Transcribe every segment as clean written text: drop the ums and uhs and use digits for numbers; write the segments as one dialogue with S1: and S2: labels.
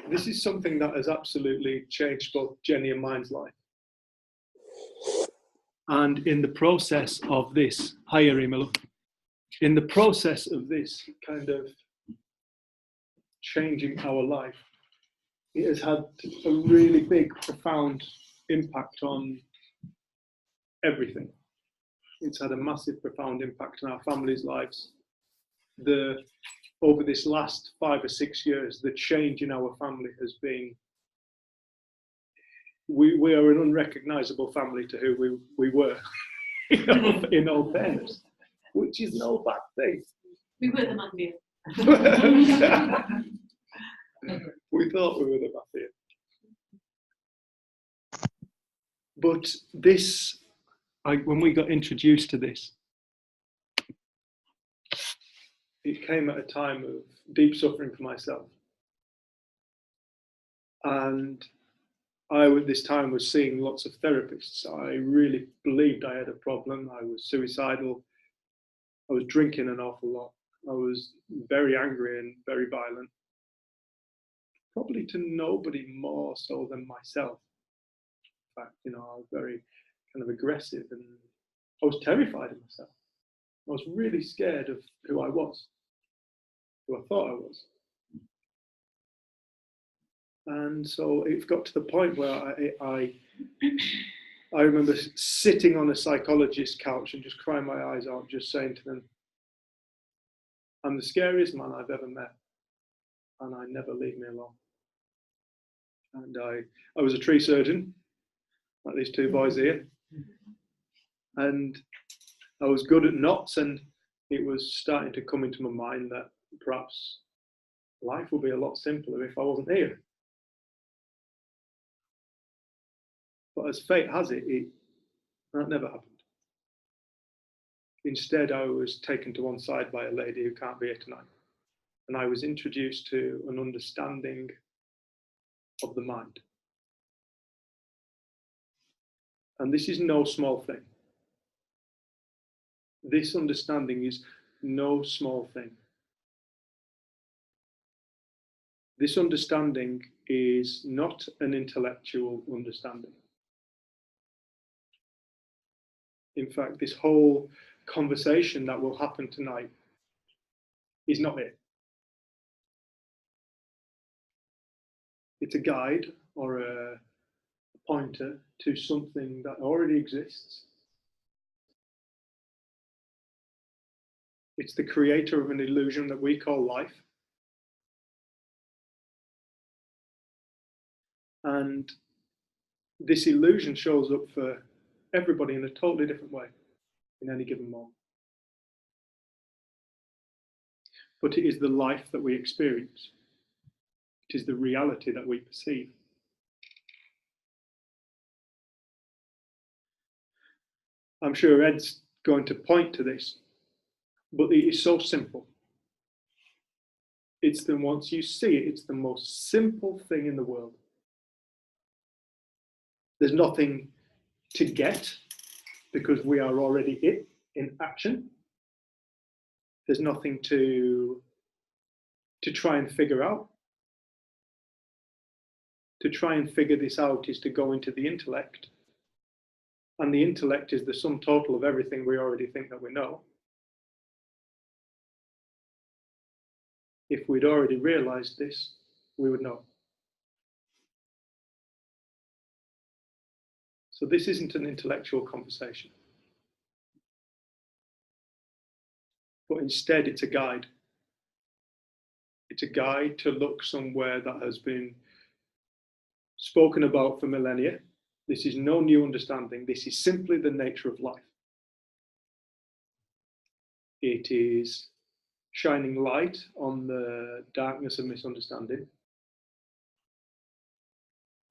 S1: this is something that has absolutely changed both Jenny and mine's life. And in the process of this, hi Arimalo, in the process of this kind of changing our life, it has had a really big, profound impact on everything. It's had a massive, profound impact on our families' lives. Over this last 5 or 6 years, the change in our family has been, we are an unrecognisable family to who we were, in all fairness, which is no bad thing.
S2: We were the Mafia.
S1: We thought we were the Mafia. But this, when we got introduced to this, it came at a time of deep suffering for myself. And I, at this time, was seeing lots of therapists. I really believed I had a problem. I was suicidal. I was drinking an awful lot. I was very angry and very violent. Probably to nobody more so than myself. In fact, I was very kind of aggressive, and I was terrified of myself. I was really scared of who I was, who I thought I was. And so it got to the point where I remember sitting on a psychologist's couch and just crying my eyes out, just saying to them, I'm the scariest man I've ever met, and I never leave me alone. And I was a tree surgeon, like these two boys here, and I was good at knots, and it was starting to come into my mind that perhaps life would be a lot simpler if I wasn't here. But as fate has it, that never happened. Instead, I was taken to one side by a lady who can't be here tonight. And I was introduced to an understanding of the mind. And this is no small thing. This understanding is no small thing. This understanding is not an intellectual understanding. In fact, this whole conversation that will happen tonight is not it. It's a guide or a pointer to something that already exists. It's the creator of an illusion that we call life. And this illusion shows up for everybody in a totally different way in any given moment. But it is the life that we experience. It is the reality that we perceive. I'm sure Ed's going to point to this, but it is so simple. Once you see it, it's the most simple thing in the world. There's nothing to get because we are already it in action. There's nothing to try and figure out. To try and figure this out is to go into the intellect. And the intellect is the sum total of everything we already think that we know. If we'd already realized this, we would know. So this isn't an intellectual conversation. But instead, it's a guide. It's a guide to look somewhere that has been spoken about for millennia. This is no new understanding. This is simply the nature of life. It is shining light on the darkness of misunderstanding.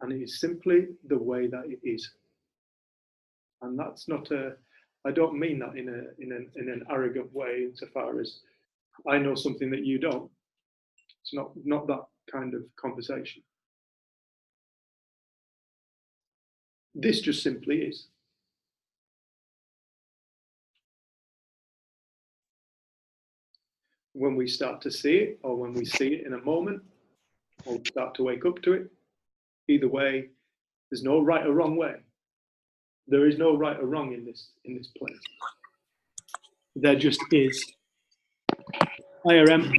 S1: And it is simply the way that it is. And that's not I don't mean that in an arrogant way insofar as I know something that you don't. It's not that kind of conversation. This just simply is. When we start to see it, or when we see it in a moment, or start to wake up to it. Either way, there's no right or wrong way. There is no right or wrong in this place. There just is. Hiya, Em.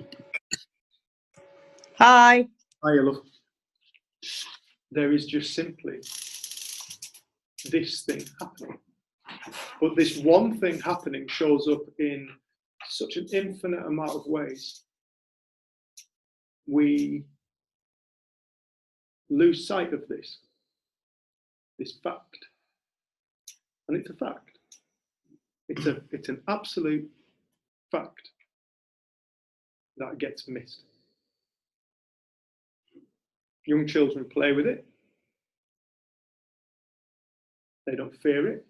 S2: Hi.
S1: Hiya, love. There is just simply this thing happening. But this one thing happening shows up in such an infinite amount of ways. We lose sight of this fact. And it's a fact. It's an absolute fact that gets missed. Young children play with it. They don't fear it.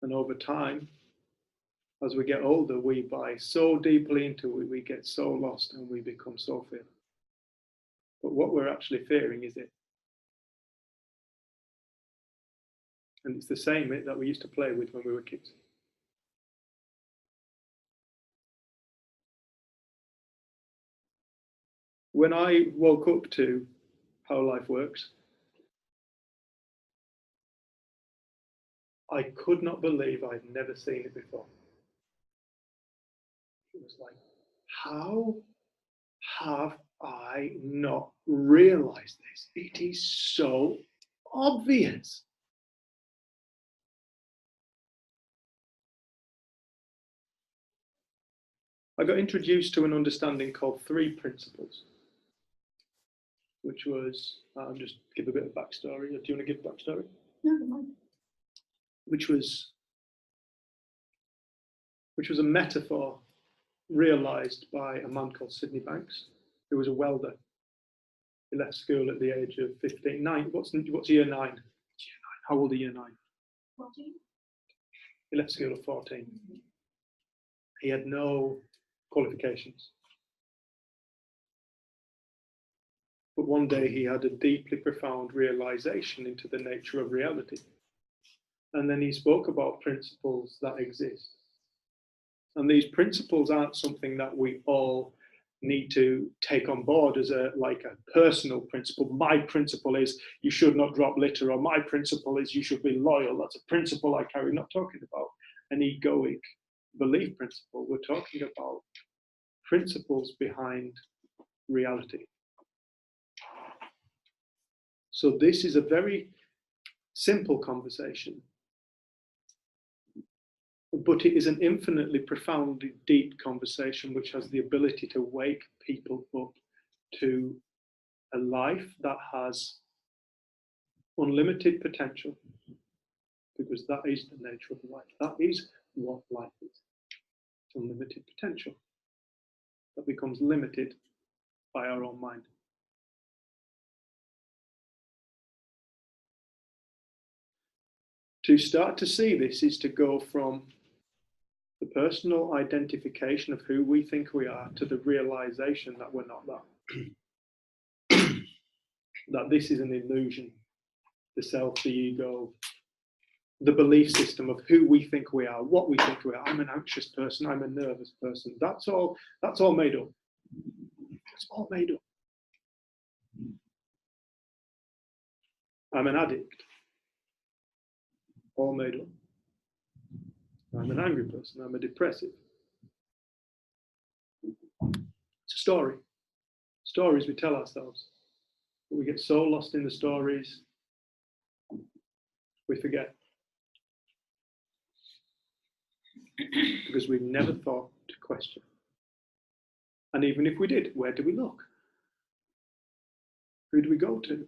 S1: And over time, as we get older, we buy so deeply into it, we get so lost and we become so fearful. But what we're actually fearing is it. And it's the same that we used to play with when we were kids. When I woke up to how life works, I could not believe I'd never seen it before. It was like, how have I not realized this? It is so obvious. I got introduced to an understanding called 3 principles, which was, I'll just give a bit of backstory. Do you want to give backstory?
S2: No, no.
S1: Which was a metaphor realized by a man called Sydney Banks, who was a welder. He left school at the age of 15. What's year 9? How old are year 9?
S2: 14.
S1: He left school at 14. He had no qualifications. But one day he had a deeply profound realization into the nature of reality. And then he spoke about principles that exist. And these principles aren't something that we all need to take on board as a personal principle. My principle is you should not drop litter, or my principle is you should be loyal. That's a principle I carry. We're not talking about an egoic belief principle. We're talking about principles behind reality. So this is a very simple conversation, but it is an infinitely profoundly deep conversation which has the ability to wake people up to a life that has unlimited potential, because that is the nature of life. That is what life is. It's unlimited potential that becomes limited by our own mind. To start to see this is to go from the personal identification of who we think we are to the realization that we're not that. That this is an illusion. The self, the ego, the belief system of who we think we are, what we think we are. I'm an anxious person, I'm a nervous person. That's all made up. It's all made up. I'm an addict. All made up. I'm an angry person, I'm a depressive. It's a story. Stories we tell ourselves. But we get so lost in the stories, we forget. Because we've never thought to question. And even if we did, where do we look? Who do we go to?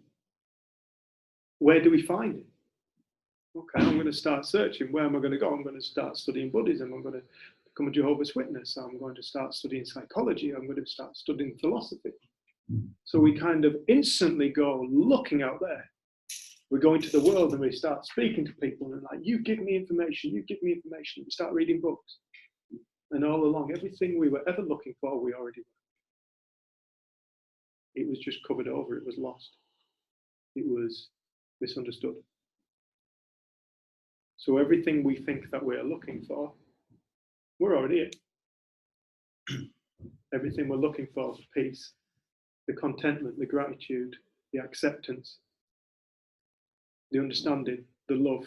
S1: Where do we find it? Okay, I'm going to start searching. Where am I going to go? I'm going to start studying Buddhism. I'm going to become a Jehovah's Witness. I'm going to start studying psychology. I'm going to start studying philosophy. So we kind of instantly go looking out there. We go into the world and we start speaking to people and like, you give me information, you give me information. We start reading books. And all along, everything we were ever looking for, we already were. It was just covered over. It was lost. It was misunderstood. So everything we think that we're looking for, we're already it. everything we're looking for, the peace, the contentment, the gratitude, the acceptance, the understanding, the love.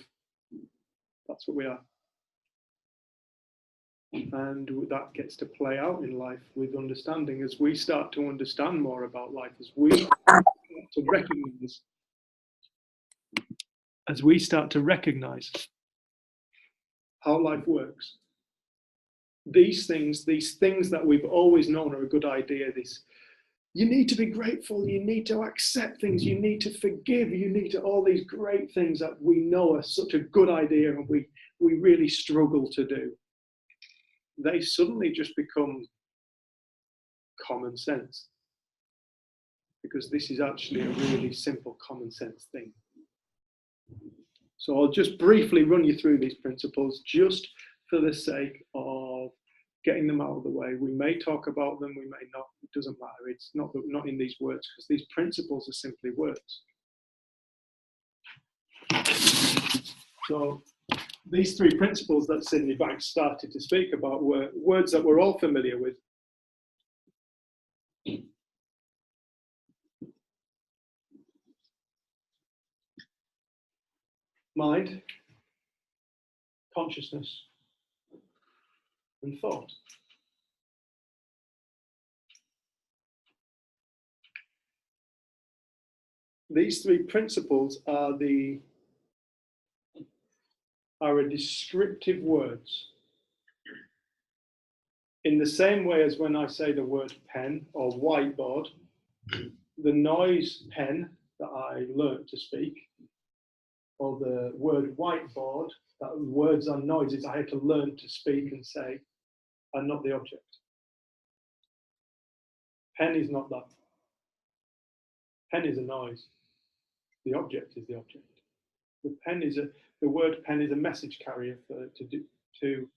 S1: That's what we are. And that gets to play out in life with understanding as we start to understand more about life, as we start to recognize how life works. These things that we've always known are a good idea. You need to be grateful, you need to accept things, you need to forgive, you need to, all these great things that we know are such a good idea and we really struggle to do. They suddenly just become common sense, because this is actually a really simple common sense thing. So I'll just briefly run you through these principles just for the sake of getting them out of the way. We may talk about them, we may not, it doesn't matter. It's not in these words, because these principles are simply words. So these three principles that Sydney Banks started to speak about were words that we're all familiar with. Mind, consciousness, and thought. These three principles are a descriptive words. In the same way as when I say the word pen or whiteboard, the noise pen that I learned to speak, or the word whiteboard, that words are noises I had to learn to speak and say, are not the object. Pen is not that. Pen is a noise. The object is the object. The word pen is a message carrier to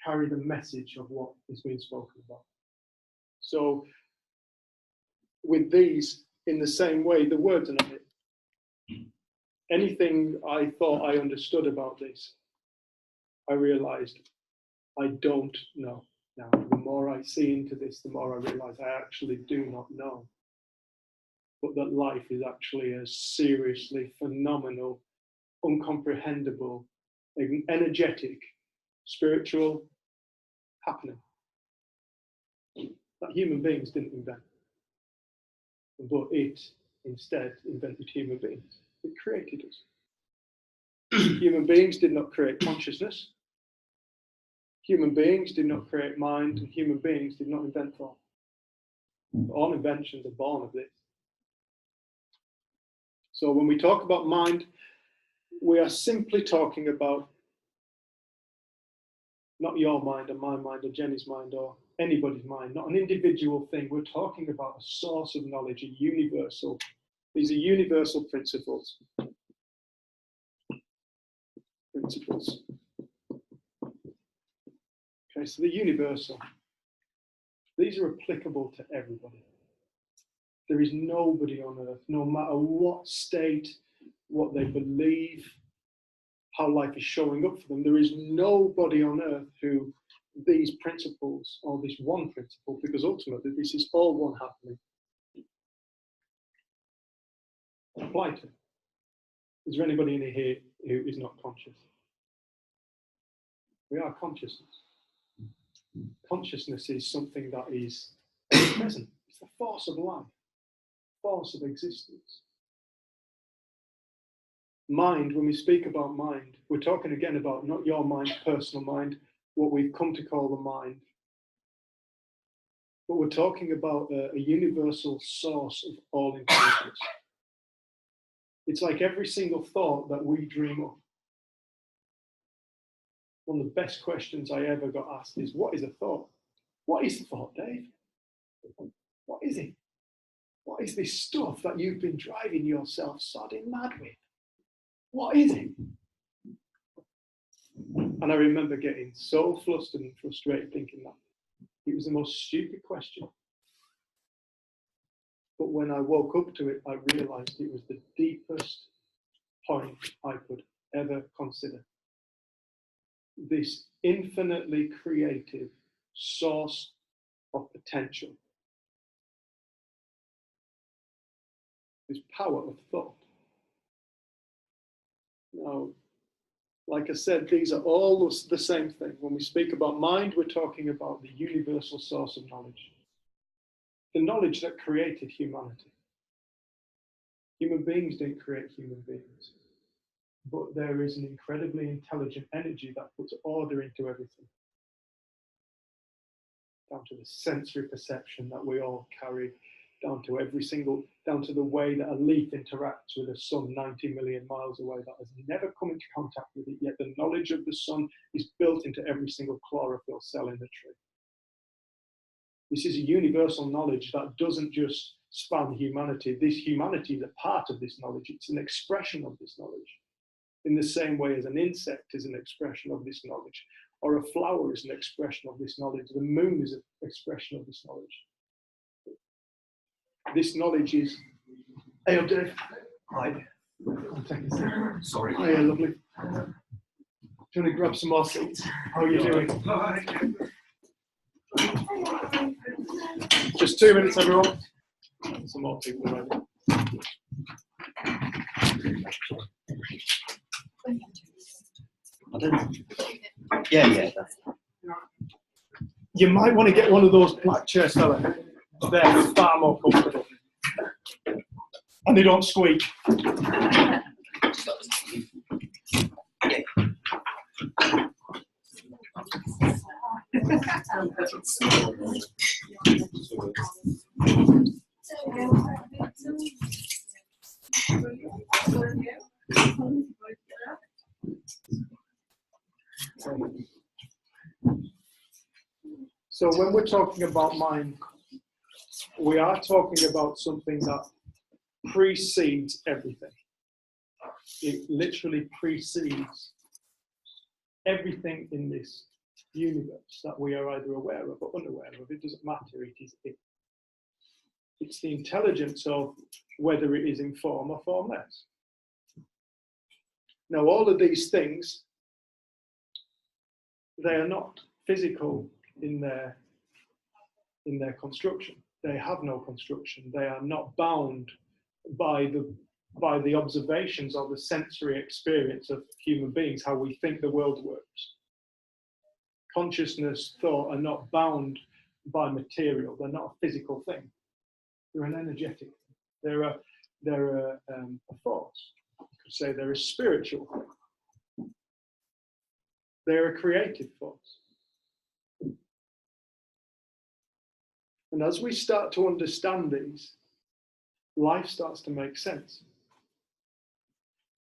S1: carry the message of what is being spoken about. So with these, in the same way, the words are not it. Anything I thought I understood about this, I realized I don't know now. The more I see into this, the more I realize I actually do not know. But that life is actually a seriously phenomenal, uncomprehendable, energetic, spiritual happening that human beings didn't invent. But it instead invented human beings. It created us. Human beings did not create consciousness. Human beings did not create mind, and human beings did not invent thought. All inventions are born of this. So when we talk about mind, we are simply talking about not your mind or my mind or Jenny's mind or anybody's mind, not an individual thing. We're talking about a source of knowledge, a universal. These are universal principles. Okay, so the universal. These are applicable to everybody. There is nobody on earth, no matter what state, what they believe, how life is showing up for them, there is nobody on earth who these principles, or this one principle, because ultimately this is all one happening, apply to. Is there anybody in here who is not conscious? We are consciousness. Consciousness is something that is present. It's the force of life, force of existence. Mind, when we speak about mind, we're talking again about not your mind, personal mind, what we've come to call the mind. But we're talking about a universal source of all intelligence. It's like every single thought that we dream of. One of the best questions I ever got asked is, what is a thought? What is a thought, Dave? What is it? What is this stuff that you've been driving yourself sodding mad with? What is it? And I remember getting so flustered and frustrated thinking that it was the most stupid question. But when I woke up to it, I realized it was the deepest point I could ever consider. This infinitely creative source of potential. This power of thought. Now, like I said, these are all the same thing. When we speak about mind, we're talking about the universal source of knowledge. The knowledge that created humanity. Human beings didn't create human beings, but there is an incredibly intelligent energy that puts order into everything. Down to the sensory perception that we all carry, down to the way that a leaf interacts with the sun 90 million miles away that has never come into contact with it, yet the knowledge of the sun is built into every single chlorophyll cell in the tree. This is a universal knowledge that doesn't just span humanity. This humanity is a part of this knowledge. It's an expression of this knowledge. In the same way as an insect is an expression of this knowledge, or a flower is an expression of this knowledge, the moon is an expression of this knowledge. This knowledge is. Hey, up, Dave. Hi.
S2: Sorry.
S1: Hi, lovely. Do you want to grab some more seats? How are you doing?
S2: Hi.
S1: Just 2 minutes, everyone. Some more people already.
S2: I don't. Yeah.
S1: You might want to get one of those black chairs, fella. They're far more comfortable. And they don't squeak. So when we're talking about mind, we are talking about something that precedes everything. It literally precedes everything in this universe that we are either aware of or unaware of. It doesn't matter, it is it. It's the intelligence of whether it is in form or formless. Now, all of these things, they are not physical in their construction. They have no construction. They are not bound by the observations or the sensory experience of human beings, how we think the world works. Consciousness, thought are not bound by material. They're not a physical thing. They're an energetic thing. They're a force. You could say they're a spiritual thing. They're a creative force. And as we start to understand these, life starts to make sense.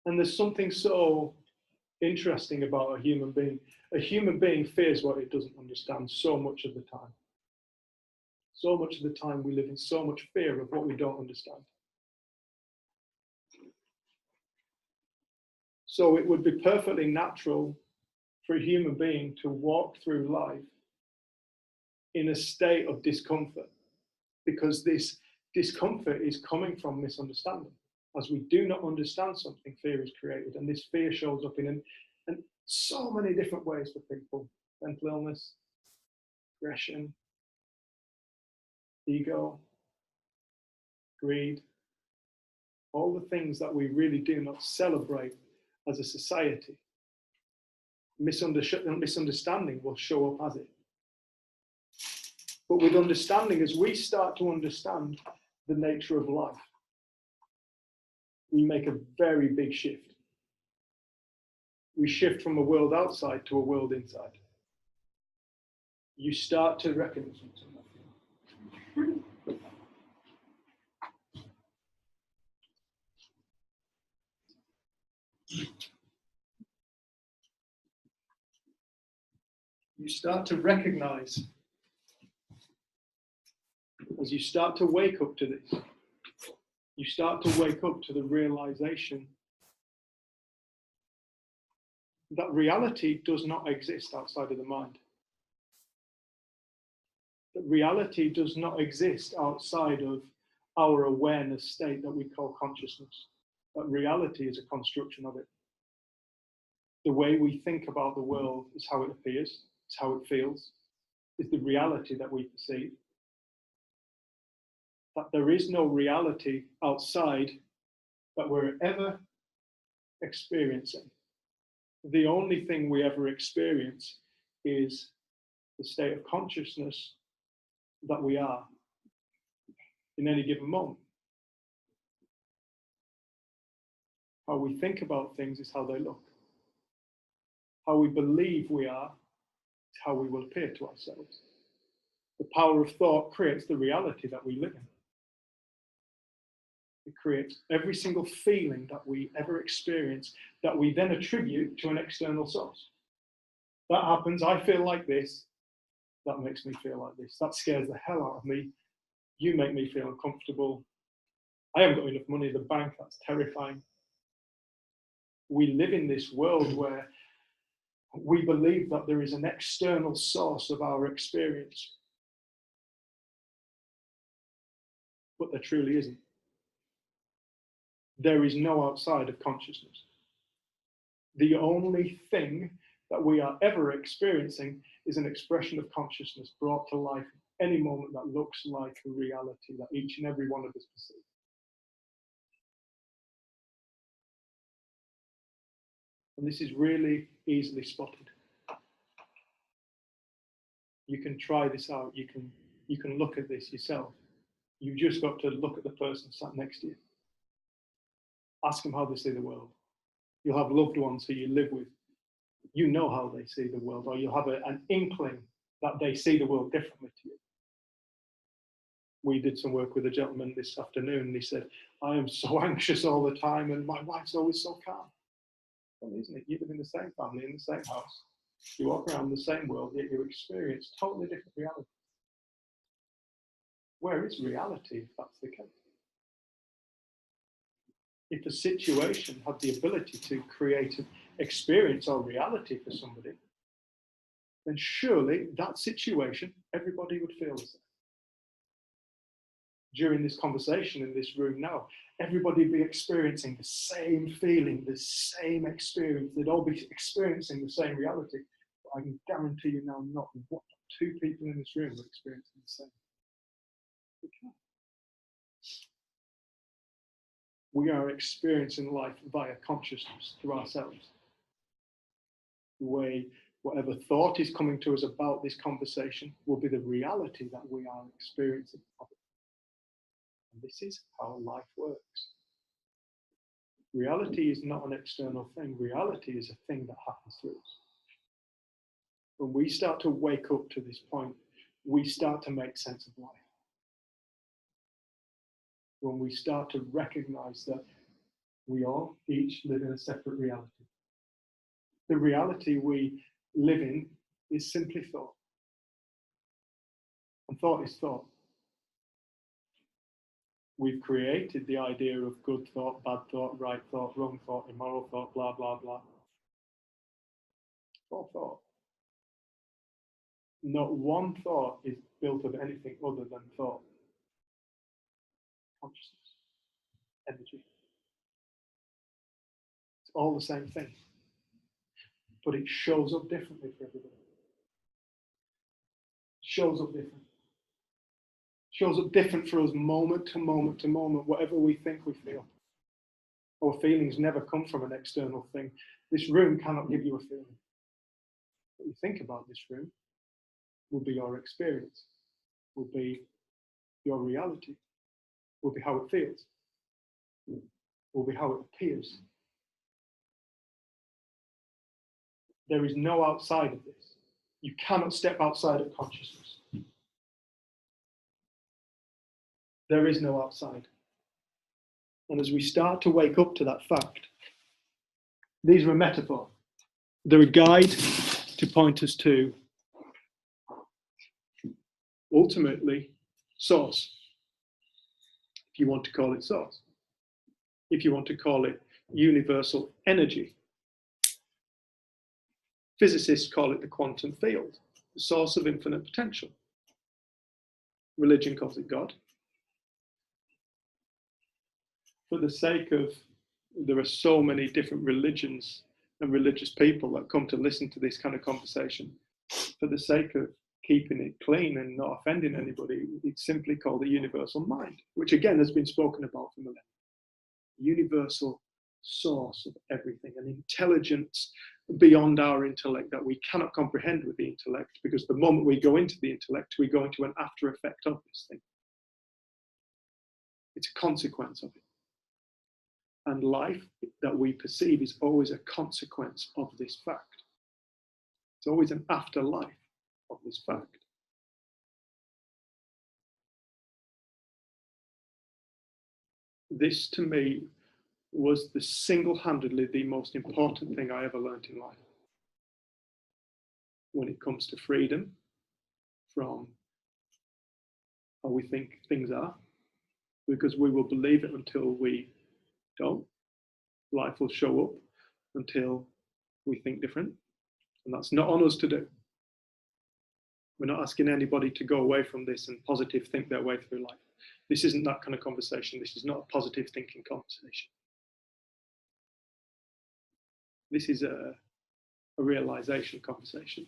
S1: And there's something so interesting about a human being. A human being fears what it doesn't understand so much of the time. So much of the time we live in so much fear of what we don't understand. So it would be perfectly natural for a human being to walk through life in a state of discomfort, because this discomfort is coming from misunderstanding. As we do not understand something, fear is created, and this fear shows up in so many different ways for people. Mental illness, aggression, ego, greed, all the things that we really do not celebrate as a society. Misunderstanding will show up as it. But with understanding, as we start to understand the nature of life, we make a very big shift. We shift from a world outside to a world inside. You start to recognize something. You start to recognize, as you start to wake up to this, you start to wake up to the realization that reality does not exist outside of the mind. That reality does not exist outside of our awareness state that we call consciousness. That reality is a construction of it. The way we think about the world is how it appears, it's how it feels, is the reality that we perceive. that there is no reality outside that we're ever experiencing. The only thing we ever experience is the state of consciousness that we are in any given moment. How we think about things is how they look. How we believe we are is how we will appear to ourselves. The power of thought creates the reality that we live in. It creates every single feeling that we ever experience that we then attribute to an external source. That happens, I feel like this, that makes me feel like this. That scares the hell out of me. You make me feel uncomfortable. I haven't got enough money in the bank, that's terrifying. We live in this world where we believe that there is an external source of our experience. But there truly isn't. There is no outside of consciousness. The only thing that we are ever experiencing is an expression of consciousness brought to life at any moment that looks like a reality that each and every one of us perceives. And this is really easily spotted. You can try this out. You can look at this yourself. You've just got to look at the person sat next to you. Ask them how they see the world. You'll have loved ones who you live with. You know how they see the world, or you'll have an inkling that they see the world differently to you. We did some work with a gentleman this afternoon, and he said, I am so anxious all the time, and my wife's always so calm. Well, isn't it? You live in the same family, in the same house. You walk around the same world, yet you experience totally different reality. Where is reality if that's the case? If a situation had the ability to create an experience or reality for somebody, then surely that situation, everybody would feel the same. During this conversation in this room now, everybody would be experiencing the same feeling, the same experience. They'd all be experiencing the same reality. But I can guarantee you now, not one, two people in this room are experiencing the same. We are experiencing life via consciousness through ourselves. The way whatever thought is coming to us about this conversation will be the reality that we are experiencing of it. And this is how life works. Reality is not an external thing. Reality is a thing that happens through us. When we start to wake up to this point, we start to make sense of life. When we start to recognize that we all each live in a separate reality. The reality we live in is simply thought. And thought is thought. We've created the idea of good thought, bad thought, right thought, wrong thought, immoral thought, blah, blah, blah. All thought. Not one thought is built of anything other than thought. Consciousness, energy. It's all the same thing, but it shows up differently for everybody. It shows up different. It shows up different for us moment to moment to moment, whatever we think we feel. Our feelings never come from an external thing. This room cannot give you a feeling. What you think about this room will be your experience, will be your reality, will be how it feels, will be how it appears. There is no outside of this. You cannot step outside of consciousness. There is no outside. And as we start to wake up to that fact, these are a metaphor. They're a guide to point us to, ultimately, source. If you want to call it source. If you want to call it universal energy. Physicists call it the quantum field, the source of infinite potential. Religion calls it God. For the sake of, there are so many different religions and religious people that come to listen to this kind of conversation. For the sake of keeping it clean and not offending anybody. It's simply called a universal mind, which again has been spoken about for millennia. Universal source of everything, an intelligence beyond our intellect that we cannot comprehend with the intellect, because the moment we go into the intellect, we go into an after effect of this thing. It's a consequence of it. And life that we perceive is always a consequence of this fact. It's always an afterlife of this fact. This, to me, was the single-handedly the most important thing I ever learned in life. When it comes to freedom from how we think things are, because we will believe it until we don't. Life will show up until we think different, and that's not on us to do. We're not asking anybody to go away from this and positive think their way through life. This isn't that kind of conversation. This is not a positive thinking conversation. This is a realization conversation.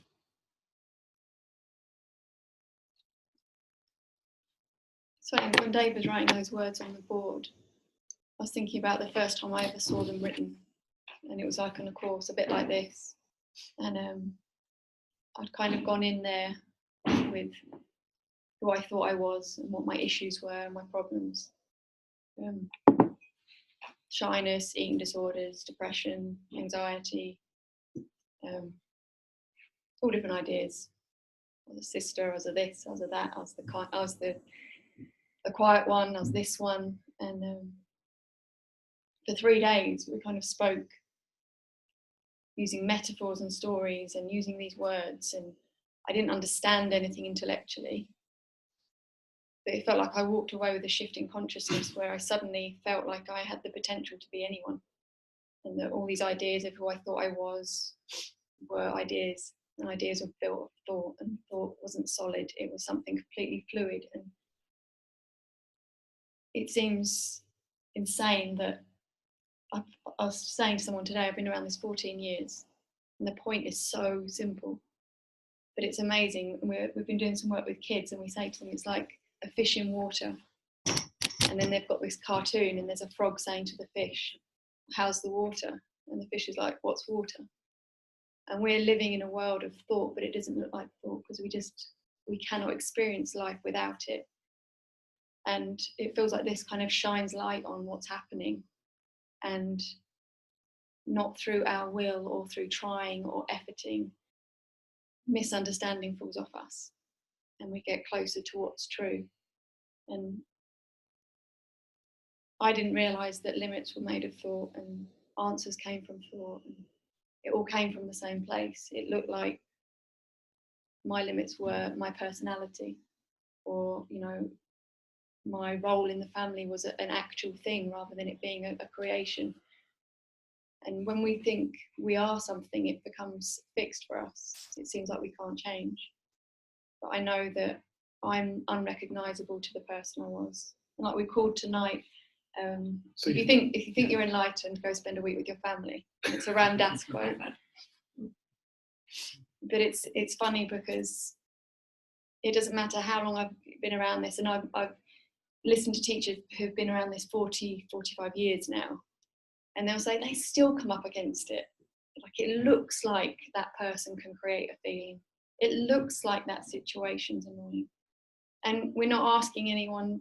S3: So when Dave was writing those words on the board, I was thinking about the first time I ever saw them written, and it was like on a course, a bit like this. And I'd kind of gone in there with who I thought I was and what my issues were and my problems. Shyness, eating disorders, depression, anxiety, all different ideas. I was a sister, I was a this, I was a that, I was the quiet one, I was this one. And for 3 days we kind of spoke using metaphors and stories and using these words, and I didn't understand anything intellectually, but it felt like I walked away with a shift in consciousness where I suddenly felt like I had the potential to be anyone, and that all these ideas of who I thought I was were ideas, and ideas were built of thought, and thought wasn't solid, it was something completely fluid. And it seems insane that I was saying to someone today, I've been around this 14 years, and the point is so simple, but it's amazing. We've been doing some work with kids, and we say to them, it's like a fish in water, and then they've got this cartoon, and there's a frog saying to the fish, how's the water? And the fish is like, what's water? And we're living in a world of thought, but it doesn't look like thought, because we cannot experience life without it. And it feels like this kind of shines light on what's happening, and not through our will or through trying or efforting, misunderstanding falls off us and we get closer to what's true. And I didn't realise that limits were made of thought and answers came from thought, and it all came from the same place. It looked like my limits were my personality, or my role in the family was an actual thing rather than it being a creation. And when we think we are something, it becomes fixed for us. It seems like we can't change. But I know that I'm unrecognisable to the person I was. And like we called tonight, so if you think you're enlightened, go spend a week with your family. It's a Ram Dass quote. But it's funny because it doesn't matter how long I've been around this, and I've listened to teachers who've been around this 40, 45 years now, and they'll say they still come up against it. Like, it looks like that person can create a feeling. It looks like that situation's annoying. And we're not asking anyone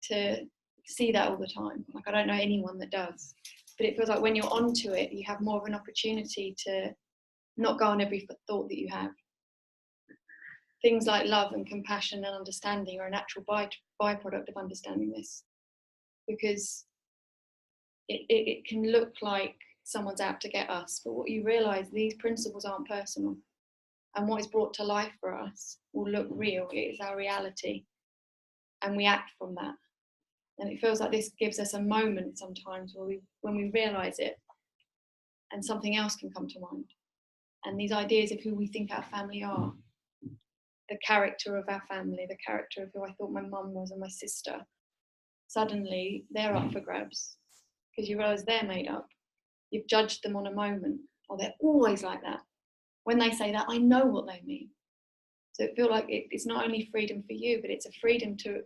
S3: to see that all the time. Like, I don't know anyone that does. But it feels like when you're onto it, you have more of an opportunity to not go on every thought that you have. Things like love and compassion and understanding are an actual byproduct of understanding this. Because it can look like someone's out to get us, but what you realise, these principles aren't personal. And what is brought to life for us will look real. It is our reality. And we act from that. And it feels like this gives us a moment sometimes when we realise it, and something else can come to mind. And these ideas of who we think our family are, the character of our family, the character of who I thought my mum was and my sister, suddenly they're up for grabs. Because you realise they're made up. You've judged them on a moment, or they're always like that. When they say that, I know what they mean. So it feels like it's not only freedom for you, but it's a freedom to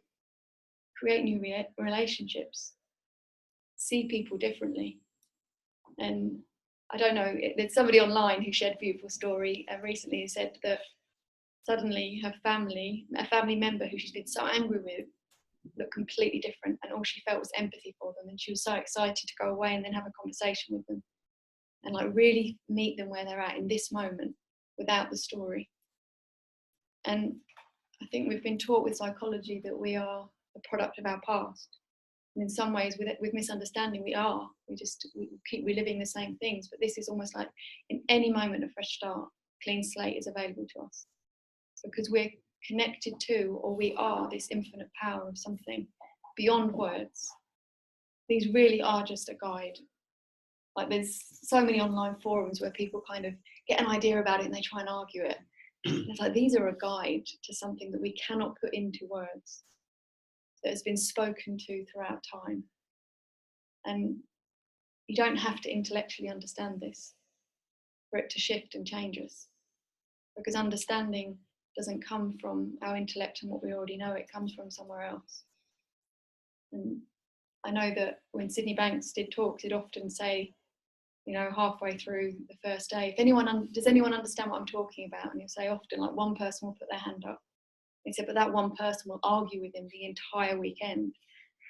S3: create new relationships, see people differently. And I don't know, there's somebody online who shared a beautiful story recently who said that suddenly a family member who she's been so angry with looked completely different, and all she felt was empathy for them, and she was so excited to go away and then have a conversation with them and like really meet them where they're at in this moment without the story. And I think we've been taught with psychology that we are a product of our past, and in some ways with misunderstanding we keep reliving the same things, but this is almost like in any moment a fresh start, clean slate is available to us because we're connected to, or we are, this infinite power of something beyond words. These really are just a guide. Like there's so many online forums where people kind of get an idea about it and they try and argue it. And it's like, these are a guide to something that we cannot put into words, that has been spoken to throughout time. And you don't have to intellectually understand this for it to shift and change us, because understanding doesn't come from our intellect and what we already know, it comes from somewhere else. And I know that when Sydney Banks did talks, he'd often say, you know, halfway through the first day, does anyone understand what I'm talking about? And he'll say often, like, one person will put their hand up. He said, but that one person will argue with him the entire weekend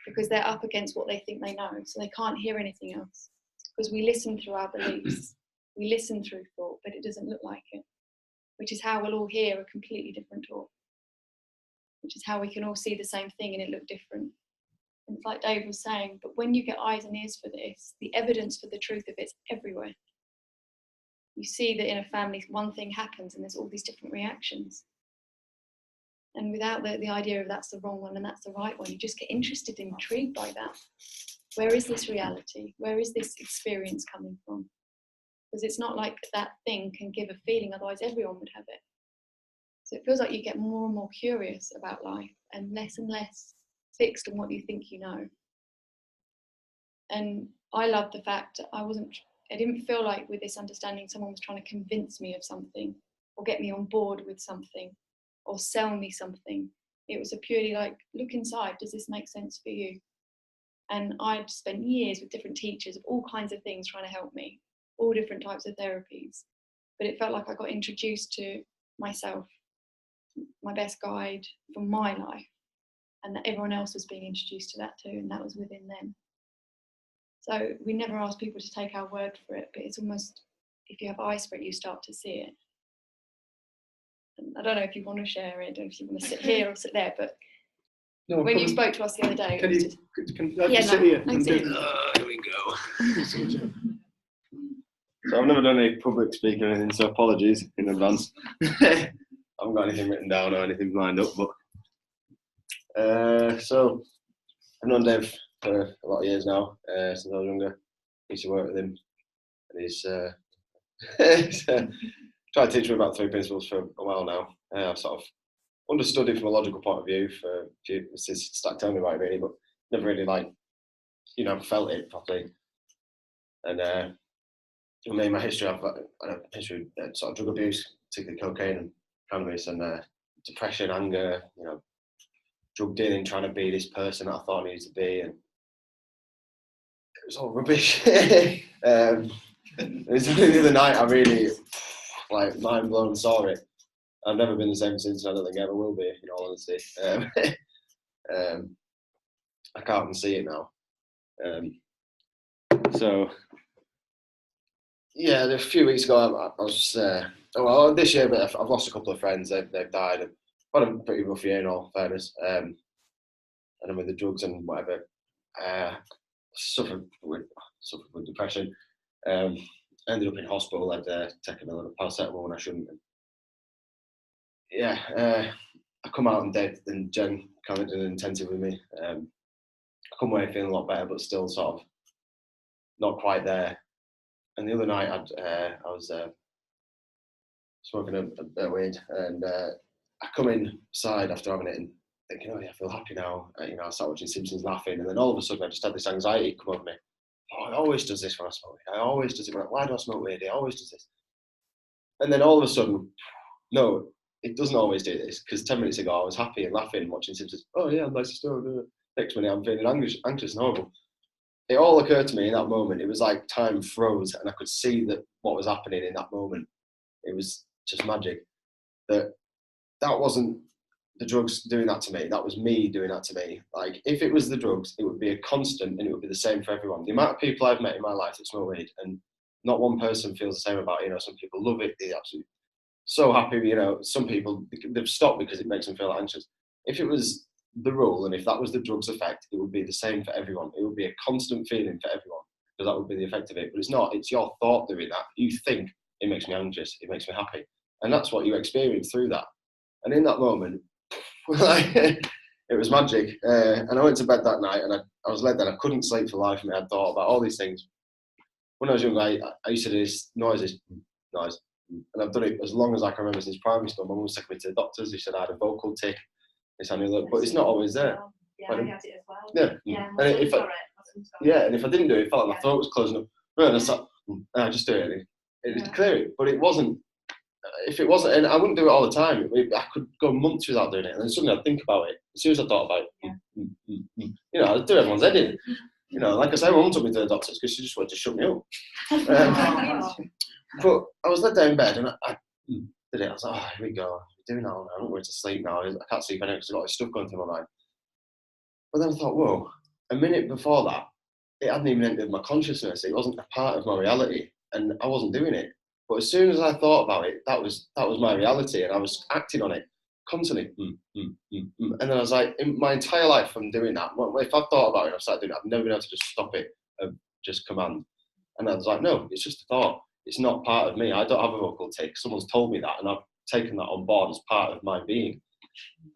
S3: because they're up against what they think they know, so they can't hear anything else. Because we listen through our beliefs, we listen through thought, but it doesn't look like it, which is how we'll all hear a completely different talk, which is how we can all see the same thing and it look different. And it's like Dave was saying, but when you get eyes and ears for this, the evidence for the truth of it's everywhere. You see that in a family, one thing happens and there's all these different reactions. And without the idea of that's the wrong one and that's the right one, you just get interested and intrigued by that. Where is this reality? Where is this experience coming from? Because it's not like that thing can give a feeling, otherwise everyone would have it. So it feels like you get more and more curious about life and less fixed on what you think you know. And I love the fact that I didn't feel like with this understanding someone was trying to convince me of something or get me on board with something or sell me something. It was a purely like, look inside, does this make sense for you? And I'd spent years with different teachers of all kinds of things trying to help me, all different types of therapies. But it felt like I got introduced to myself, my best guide for my life, and that everyone else was being introduced to that too, and that was within them. So we never ask people to take our word for it, but it's almost, if you have eyes for it, you start to see it. And I don't know if you want to share it, or if you want to sit here or sit there, but
S1: no,
S3: when you spoke to us the other day,
S1: can you
S3: here
S1: sit here?
S2: Here we go. So I've never done any public speaking or anything, so apologies in advance. I haven't got anything written down or anything lined up, but so I've known Dave for a lot of years now, since I was younger. I used to work with him, and he's tried to teach me about 3 principles for a while now. I've sort of understood it from a logical point of view since he started telling me about it, really, but never really felt it properly. And in my history, I've got a history of sort of drug abuse, particularly cocaine and cannabis, and depression, anger, drug dealing, trying to be this person that I thought I needed to be, and it was all rubbish. It was only the other night I really, mind blown saw it. I've never been the same since, and I don't think I ever will be, in all honesty. I can't unsee it now. So, yeah, a few weeks ago, I was, this year, but I've lost a couple of friends. They've died. I've had a pretty rough year, in all fairness. And then with the drugs and whatever, suffered with depression. Ended up in hospital. I'd taken a lot of paracetamol when I shouldn't. Yeah, I come out and Dave and Jen kind of did an intensive with me. I come away feeling a lot better, but still sort of not quite there. And the other night, I was smoking a bit of weed, and I come inside after having it and thinking, oh yeah, I feel happy now. I started watching Simpsons laughing, and then all of a sudden I just had this anxiety come over me. Oh, it always does this when I smoke weed. I always does it. Why do I smoke weed? It always does this. And then all of a sudden, no, it doesn't always do this, because 10 minutes ago I was happy and laughing and watching Simpsons. Oh yeah, nice story. Next minute I'm feeling anxious and horrible. It all occurred to me in that moment. It was like time froze, and I could see that what was happening in that moment. It was just magic. That wasn't the drugs doing that to me. That was me doing that to me. Like, if it was the drugs, it would be a constant, and it would be the same for everyone. The amount of people I've met in my life that smoke weed, and not one person feels the same about it. You know, some people love it. They're absolutely so happy. You know, some people, they've stopped because it makes them feel anxious. If it was the rule, and if that was the drug's effect, it would be the same for everyone. It would be a constant feeling for everyone, because that would be the effect of it. But it's not. It's your thought doing that. You think it makes me anxious, it makes me happy, and that's what you experience through that. And in that moment, it was magic. And I went to bed that night, and I was led that I couldn't sleep for life of me. I thought about all these things. When I was young, I used to do this noise, and I've done it as long as I can remember, since primary school. My mum was taking me to the doctors. He said I had a vocal tic. But it's not always there.
S4: Yeah, I had it as well.
S2: Yeah. And if I didn't do it, it felt like my throat was closing up. And I thought, I just do it. And it would clear it. But it wasn't. If it wasn't, and I wouldn't do it all the time. I could go months without doing it, and then suddenly I'd think about it. As soon as I thought about it, you know, I'd do everyone's head in. You know, like I say, my mum took me to the doctors because she just wanted to shut me up. But I was laid there in bed, and I did it. I was like, oh, here we go. I'm doing that all now. I'm going to sleep now. I can't sleep anymore because I've got this stuff going through my mind. But then I thought, whoa, a minute before that, it hadn't even entered my consciousness. It wasn't a part of my reality, and I wasn't doing it. But as soon as I thought about it, that was my reality, and I was acting on it constantly. And then I was like, in my entire life, I'm doing that. If I thought about it and I started doing it, I've never been able to just stop it, just command. And I was like, no, it's just a thought. It's not part of me. I don't have a vocal tic. Someone's told me that, and I've taken that on board as part of my being.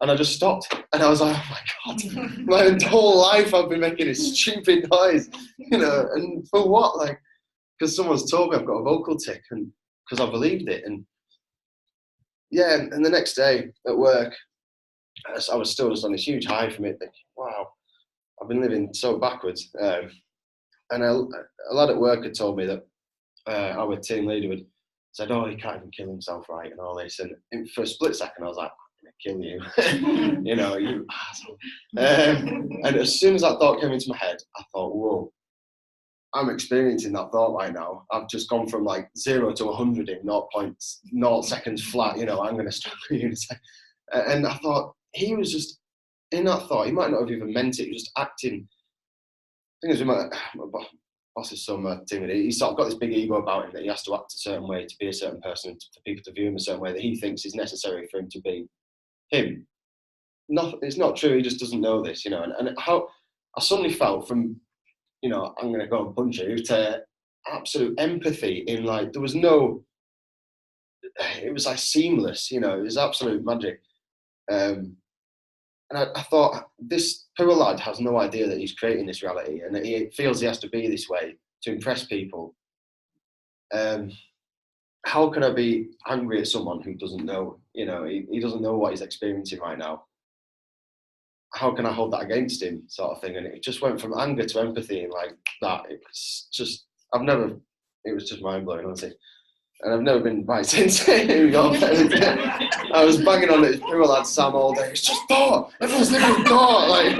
S2: And I just stopped, and I was like, oh my God, my whole life I've been making this stupid noise, you know, and for what? Like, because someone's told me I've got a vocal tic, and because I believed it. And yeah, and the next day at work, I was still just on this huge high from it, thinking, wow, I've been living so backwards. And a lad at work had told me that our team leader had said, oh, he can't even kill himself, right, and all this. And for a split second, I was like, I'm going to kill you, you know, you asshole. And as soon as that thought came into my head, I thought, whoa, I'm experiencing that thought right now. I've just gone from like 0 to 100 in 0.0 seconds flat, you know, I'm going to struggle you in a second. And I thought, he was just, in that thought, he might not have even meant it, he was just acting. The thing is, my boss is some team, he's sort of got this big ego about him that he has to act a certain way to be a certain person, for people to view him a certain way that he thinks is necessary for him to be him. It's not true, he just doesn't know this, you know. And how I suddenly felt from, you know, I'm going to go and punch you, to absolute empathy in, like, there was no, it was like seamless, you know, it was absolute magic. And I thought, this poor lad has no idea that he's creating this reality, and that he feels he has to be this way to impress people. How can I be angry at someone who doesn't know, you know, he doesn't know what he's experiencing right now? How can I hold that against him, sort of thing? And it just went from anger to empathy, and like that. It was just, it was just mind blowing, honestly. And I've never been right since. I was banging on this poor lad Sam all day. It's just thought. Everyone's living in thought. Like,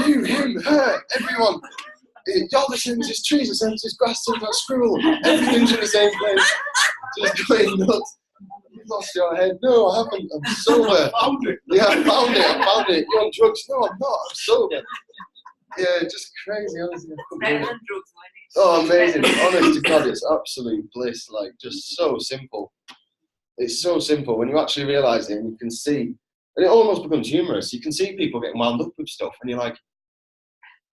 S2: you, him, her, everyone. You're the same as trees, the same as grass, the same as squirrel. Everything's in the same place. Just going nuts. You've lost your head. No, I haven't. I'm sober. I found it. Yeah, I found it. You're on drugs. No, I'm not. I'm sober. Yeah, just crazy, honestly. Oh, amazing. Honest to God, it's absolute bliss. Like, just so simple. It's so simple. When you actually realise it, and you can see, and it almost becomes humorous. You can see people getting wound up with stuff, and you're like,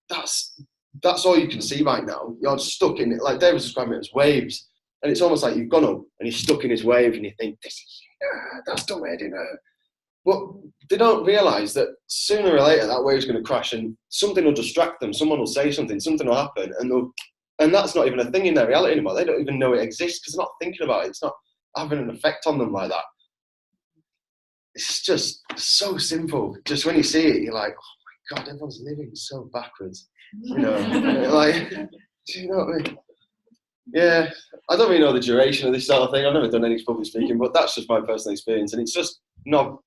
S2: that's all you can see right now. You're stuck in it. Like Dave was describing it as waves. And it's almost like you've gone up and you're stuck in his wave, and you think, that's the way, you know. But they don't realise that sooner or later that wave's going to crash, and something will distract them. Someone will say something will happen, and that's not even a thing in their reality anymore. They don't even know it exists because they're not thinking about it. It's not having an effect on them like that. It's just so simple. Just when you see it, you're like, oh my God, everyone's living so backwards. You know, like, do you know what I mean? Yeah, I don't really know the duration of this sort of thing. I've never done any public speaking, but that's just my personal experience. And it's just not,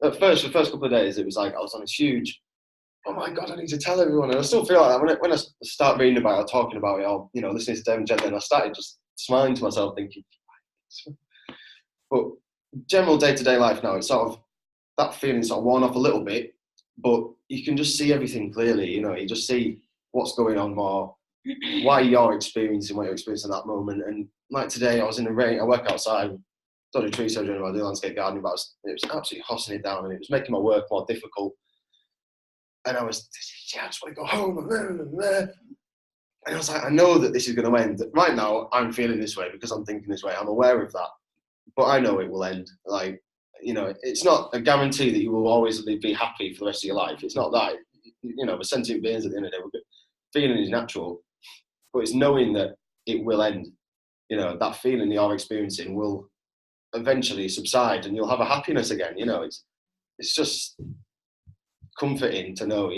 S2: the first couple of days, it was like I was on this huge, oh my God, I need to tell everyone. And I still feel like that when I start reading about it or talking about it or, listening to Dave and Jen, then I started just smiling to myself thinking, but general day-to-day life now, it's sort of, that feeling sort of worn off a little bit, but you can just see everything clearly, you just see what's going on more, why you're experiencing what you're experiencing at that moment. And like today, I was in the rain, I work outside, don't do tree surgery anymore, I do landscape gardening, but it was absolutely hossing it down and it was making my work more difficult. And I was, I just want to go home. And I was like, I know that this is going to end. Right now, I'm feeling this way because I'm thinking this way. I'm aware of that. But I know it will end. Like, it's not a guarantee that you will always be happy for the rest of your life. It's not that. We're sentient beings at the end of the day. Feeling is natural. But it's knowing that it will end. That feeling you're experiencing will eventually subside and you'll have a happiness again. It's just comforting to know,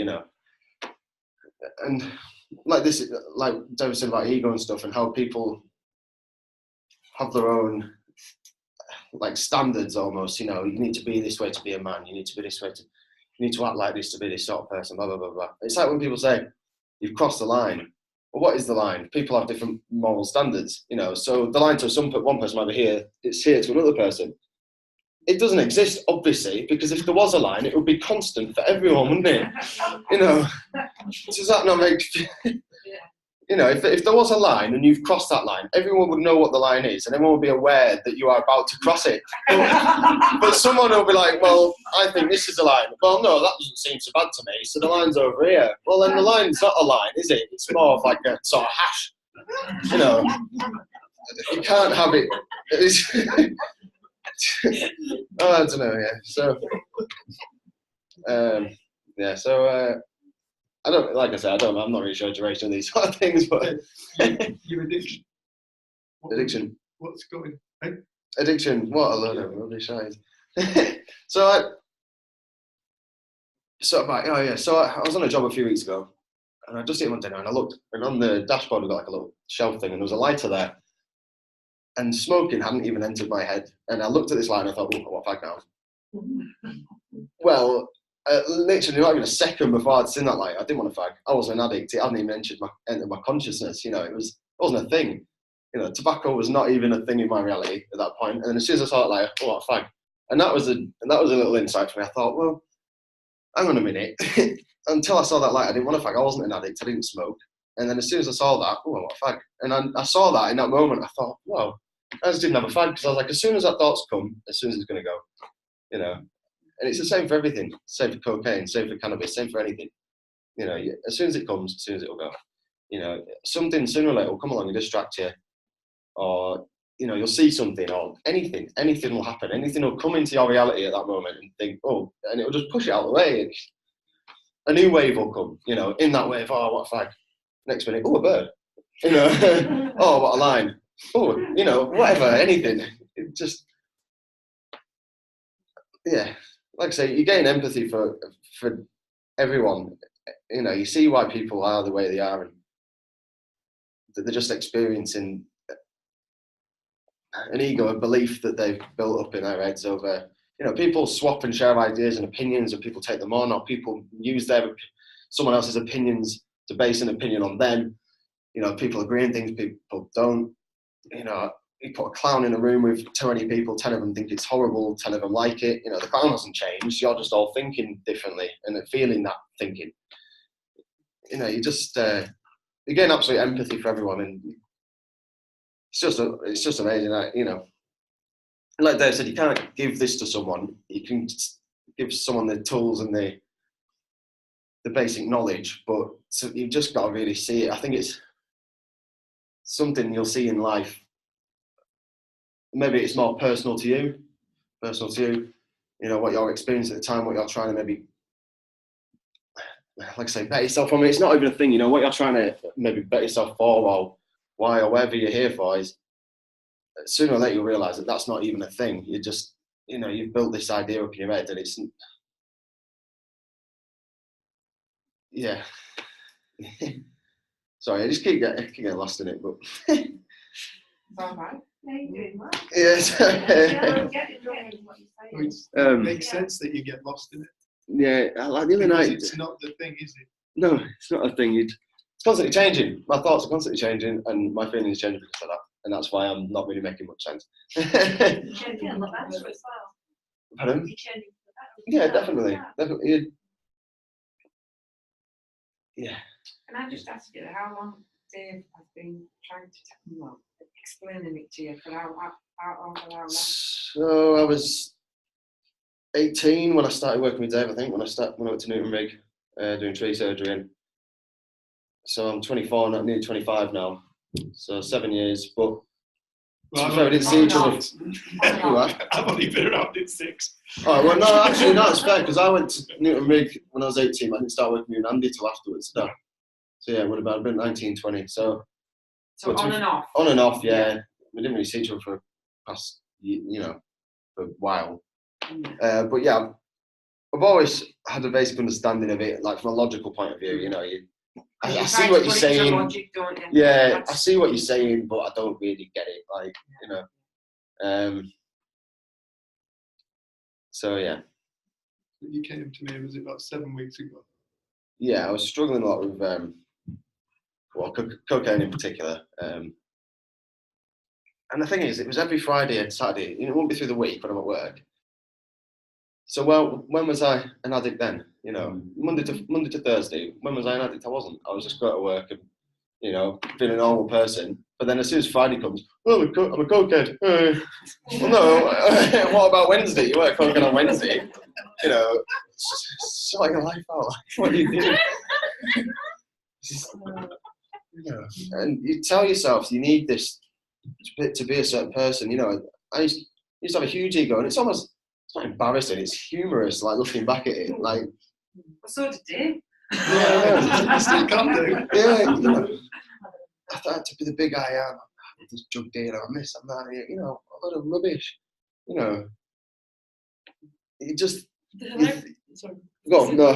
S2: and like this, like David said about ego and stuff and how people have their own like standards almost, you need to be this way to be a man, you need to be this way you need to act like this to be this sort of person, blah, blah, blah, blah. It's like when people say, you've crossed the line. Well, what is the line? People have different moral standards, so the line to one person might be here, it's here to another person. It doesn't exist, obviously, because if there was a line, it would be constant for everyone, wouldn't it? Does that not make... if there was a line and you've crossed that line, everyone would know what the line is and everyone would be aware that you are about to cross it. But someone will be like, well, I think this is a line. Well, no, that doesn't seem so bad to me, so the line's over here. Well, then the line's not a line, is it? It's more of like a sort of hash. You can't have it. I don't know, yeah. So, I don't, like I said, I'm not really sure the duration of these sort of things, but
S1: Your addiction.
S2: Addiction.
S1: What's going?
S2: Addiction. What a load of rubbish. So I was on a job a few weeks ago, and I just hit one dinner, and I looked, and on the dashboard I got like a little shelf thing, and there was a lighter there, and smoking hadn't even entered my head, and I looked at this light, and I thought, oh, what fag now? Well. Literally not even a second before I'd seen that light, I didn't want to fag. I was an addict. It hadn't even entered my consciousness. It wasn't a thing. Tobacco was not even a thing in my reality at that point. And then as soon as I saw it, like, oh, what a fag. And that was a little insight for me. I thought, well, hang on a minute. Until I saw that light, I didn't want to fag. I wasn't an addict. I didn't smoke. And then as soon as I saw that, oh, what a fag. And I saw that in that moment. I thought, well, I just didn't have a fag because I was like, as soon as that thought's come, as soon as it's going to go, And it's the same for everything. Same for cocaine, same for cannabis, same for anything. As soon as it comes, as soon as it will go. Something sooner or later will come along and distract you. Or, you'll see something or anything will happen. Anything will come into your reality at that moment and think, oh, and it'll just push it out of the way. And a new wave will come, in that wave, oh, what a fag. Next minute, oh, a bird. Oh, what a line. Oh, whatever, anything. It just, yeah. Like I say, you gain empathy for everyone. You see why people are the way they are, and that they're just experiencing an ego, a belief that they've built up in their heads over. People swap and share ideas and opinions, and people take them on, or people use someone else's opinions to base an opinion on them. People agree on things, people don't. You put a clown in a room with 20 people, 10 of them think it's horrible, 10 of them like it. The clown hasn't changed. You're just all thinking differently and feeling that thinking. You just you gain absolute empathy for everyone, and it's just amazing. Like Dave said, you can't give this to someone. You can give someone the tools and the basic knowledge, but you've just got to really see it. I think it's something you'll see in life. Maybe it's more personal to you, what you're experiencing at the time, what you're trying to maybe, like I say, bet yourself on. It's not even a thing, what you're trying to maybe bet yourself for, or why, or whatever you're here for is, sooner or later you'll realise that that's not even a thing. You just, you've built this idea up in your head and it's, yeah. Sorry, I just keep getting lost in it, but
S4: All right. Yeah, you're doing well.
S2: Yes.
S1: It makes sense that you get lost in it.
S2: Yeah, like the other
S1: Because
S2: night.
S1: it's not the thing, is it?
S2: No, it's not a thing. It's constantly changing. My thoughts are constantly changing, and my feelings change because of that. And that's why I'm not really making much sense.
S4: Changing the better as well.
S2: Pardon?
S4: You're changing for the better.
S2: Yeah, definitely. Definitely. Yeah.
S4: Can I just ask you how long Dave has been trying to explaining it to you for how long?
S2: So I was 18 when I started working with Dave. I think when I went to Newton Rig doing tree surgery. And so I'm 24, not nearly 25 now. So 7 years, but.
S1: Well,
S2: to be fair, we didn't see each other.
S1: I've only been around in 6.
S2: Oh, well, no, actually, no, it's fair, because I went to Newton Rig when I was 18. I didn't start working with Andy till afterwards. So yeah, it would have been 19, 20. So
S4: on and off?
S2: On and off, yeah. We didn't really see each other for past, for a while. But yeah, I've always had a basic understanding of it, like from a logical point of view, I see what you're saying.
S4: Logic, don't you?
S2: Yeah, I see what you're saying, but I don't really get it. Like, so yeah.
S1: You came to me, was it about 7 weeks ago?
S2: Yeah, I was struggling a lot with, cocaine in particular. And the thing is, it was every Friday and Saturday. It wouldn't be through the week when I'm at work. So, well, when was I an addict then? Monday to Thursday. When was I an addict? I wasn't. I was just going to work and, being a normal person. But then as soon as Friday comes, I'm a cokehead. Well, no. What about Wednesday? You weren't cocaine on Wednesday. Sort your life out. What are you doing? And you tell yourself you need this to be a certain person. I used to have a huge ego, and it's not embarrassing. It's humorous, like looking back at it. Like,
S4: so did Dave.
S2: Yeah,
S1: I still can't do.
S2: Yeah, I thought to be the big I am. I'm this drug dealer. I'm this. I'm that. A lot of rubbish. It just.
S5: The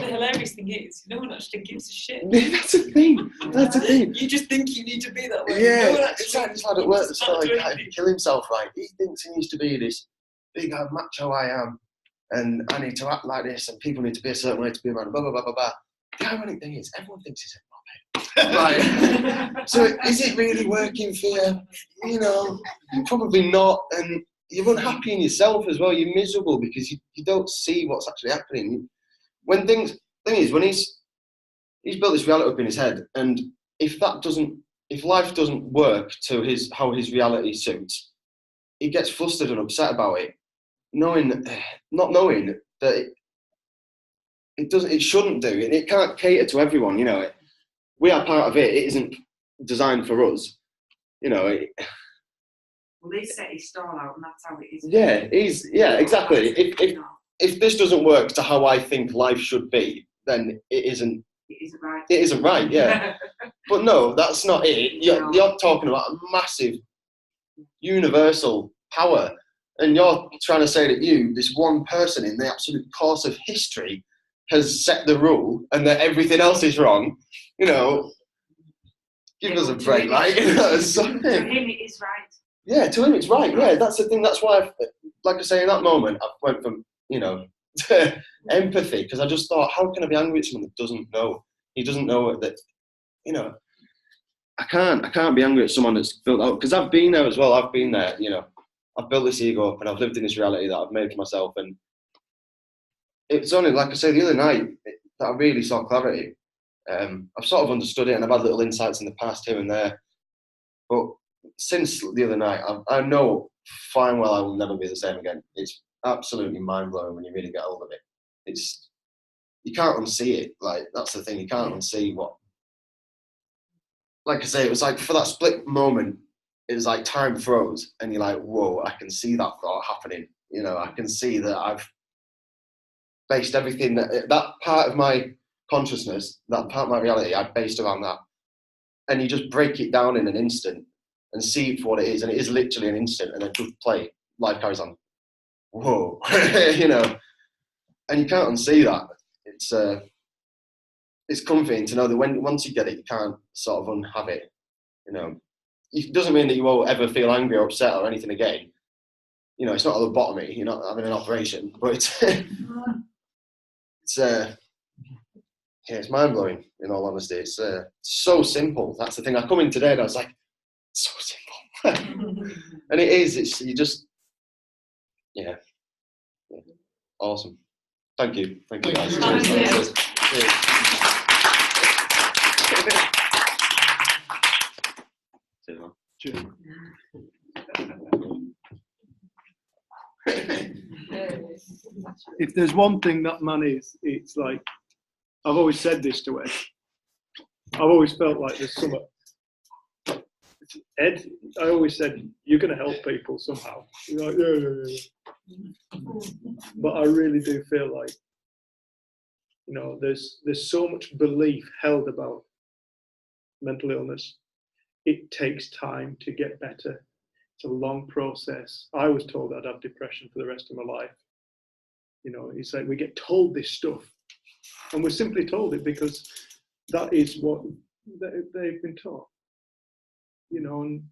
S5: hilarious thing is, no one actually gives a shit.
S2: That's the thing.
S5: You just think you need to be that way.
S2: Yeah,
S5: no
S2: it's like this lad at work that's trying to kill himself, right? He thinks he needs to be this big macho I am, and I need to act like this, and people need to be a certain way to be around, blah, blah, blah, blah, blah. The ironic thing is, everyone thinks he's a knobhead. Right? So is it really working for you? Probably not, and you're unhappy in yourself as well. You're miserable because you don't see what's actually happening. When he's built this reality up in his head, and if life doesn't work to how his reality suits, he gets flustered and upset about it, not knowing that it shouldn't do, and it can't cater to everyone. We are part of it. It isn't designed for us.
S4: Well, they set his stall out, and that's how it is.
S2: Yeah, exactly. If this doesn't work to how I think life should be, then it isn't.
S4: It isn't right.
S2: It isn't right. Yeah. But no, that's not it. You're talking about a massive, universal power, and you're trying to say that this one person in the absolute course of history, has set the rule, and that everything else is wrong. Give us a break, right?
S4: To him, it is right.
S2: Yeah, to him it's right. Yeah, that's the thing. That's why, like I say, in that moment, I went from to empathy, because I just thought, how can I be angry at someone that doesn't know? He doesn't know that. I can't be angry at someone that's built out, because I've been there as well. I've been there. I've built this ego up, and I've lived in this reality that I've made for myself. And it's only, like I say, the other night that I really saw clarity. I've sort of understood it, and I've had little insights in the past here and there, but since the other night, I know fine well I will never be the same again. It's absolutely mind-blowing when you really get hold of it. You can't unsee it. Like, that's the thing, you can't unsee what. Like I say, it was like, for that split moment, it was like time froze, and you're like, whoa, I can see that thought happening. I can see that I've based everything, that part of my consciousness, that part of my reality, I've based around that. And you just break it down in an instant and see it for what it is, and it is literally an instant, and then just play, life carries on. Whoa. And you can't unsee that. It's comforting to know that once you get it, you can't sort of unhave it. it doesn't mean that you won't ever feel angry or upset or anything again. You know, it's not a lobotomy. You're not having an operation, but it's it's mind blowing. In all honesty, it's so simple. That's the thing. I come in today and I was like, so simple, and it is. It's you just yeah. Awesome. Thank you guys.
S3: Thank you.
S2: Cheers. Cheers, man.
S1: If there's one thing that man is, it's like, I've always said this to Ed. I've always felt like there's some. Ed, I always said, you're going to help people somehow. You're like, yeah. But I really do feel like, you know, there's so much belief held about mental illness. It takes time to get better. It's a long process. I was told I'd have depression for the rest of my life. You know, it's like we get told this stuff, and we're simply told it because that is what they've been taught. You know, and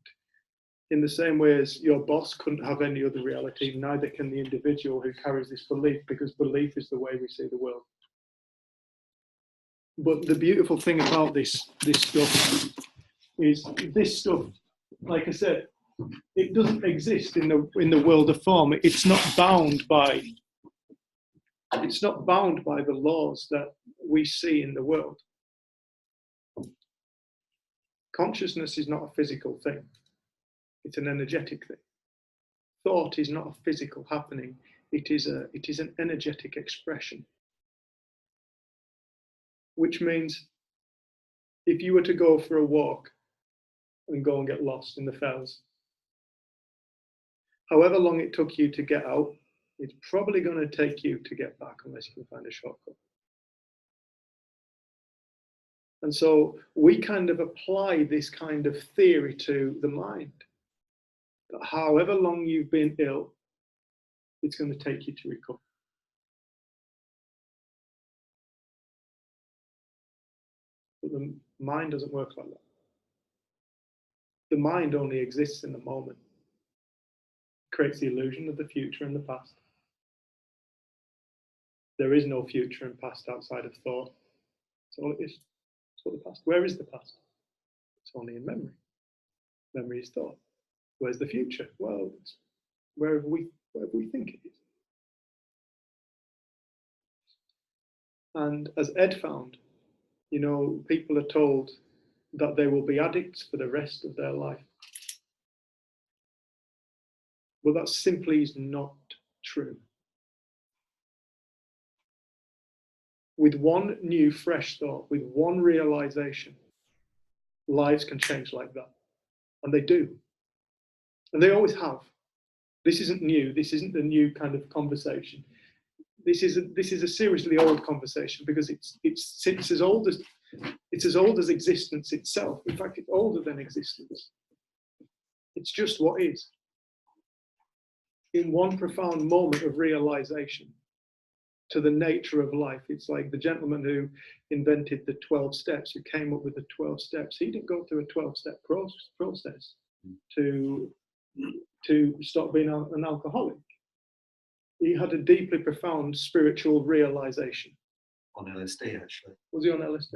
S1: in the same way as your boss couldn't have any other reality, neither can the individual who carries this belief, because belief is the way we see the world. But the beautiful thing about this stuff is this stuff, like I said, it doesn't exist in the world of form. It's not bound by the laws that we see in the world. Consciousness is not a physical thing. It's an energetic thing. Thought is not a physical happening. It is an energetic expression. Which means if you were to go for a walk and go and get lost in the fells, however long it took you to get out, it's probably going to take you to get back unless you can find a shortcut. And so we kind of apply this kind of theory to the mind. That however long you've been ill, it's going to take you to recover. But the mind doesn't work like that. The mind only exists in the moment. It creates the illusion of the future and the past. There is no future and past outside of thought. That's all it is. That's what the past. Where is the past? It's only in memory. Memory is thought. Where's the future? Well, it's wherever we think it is. And as Ed found, you know, people are told that they will be addicts for the rest of their life. Well, that simply is not true. With one new, fresh thought, with one realization, lives can change like that. And they do. And they always have. This isn't new. This isn't a new kind of conversation. This is a seriously old conversation because it's as old as existence itself. In fact, it's older than existence. It's just what is. In one profound moment of realization to the nature of life, it's like the gentleman who invented the 12 steps, who came up with the 12 steps. He didn't go through a 12-step process to stop being an alcoholic. He had a deeply profound spiritual realization.
S6: On LSD, actually.
S1: Was he on LSD?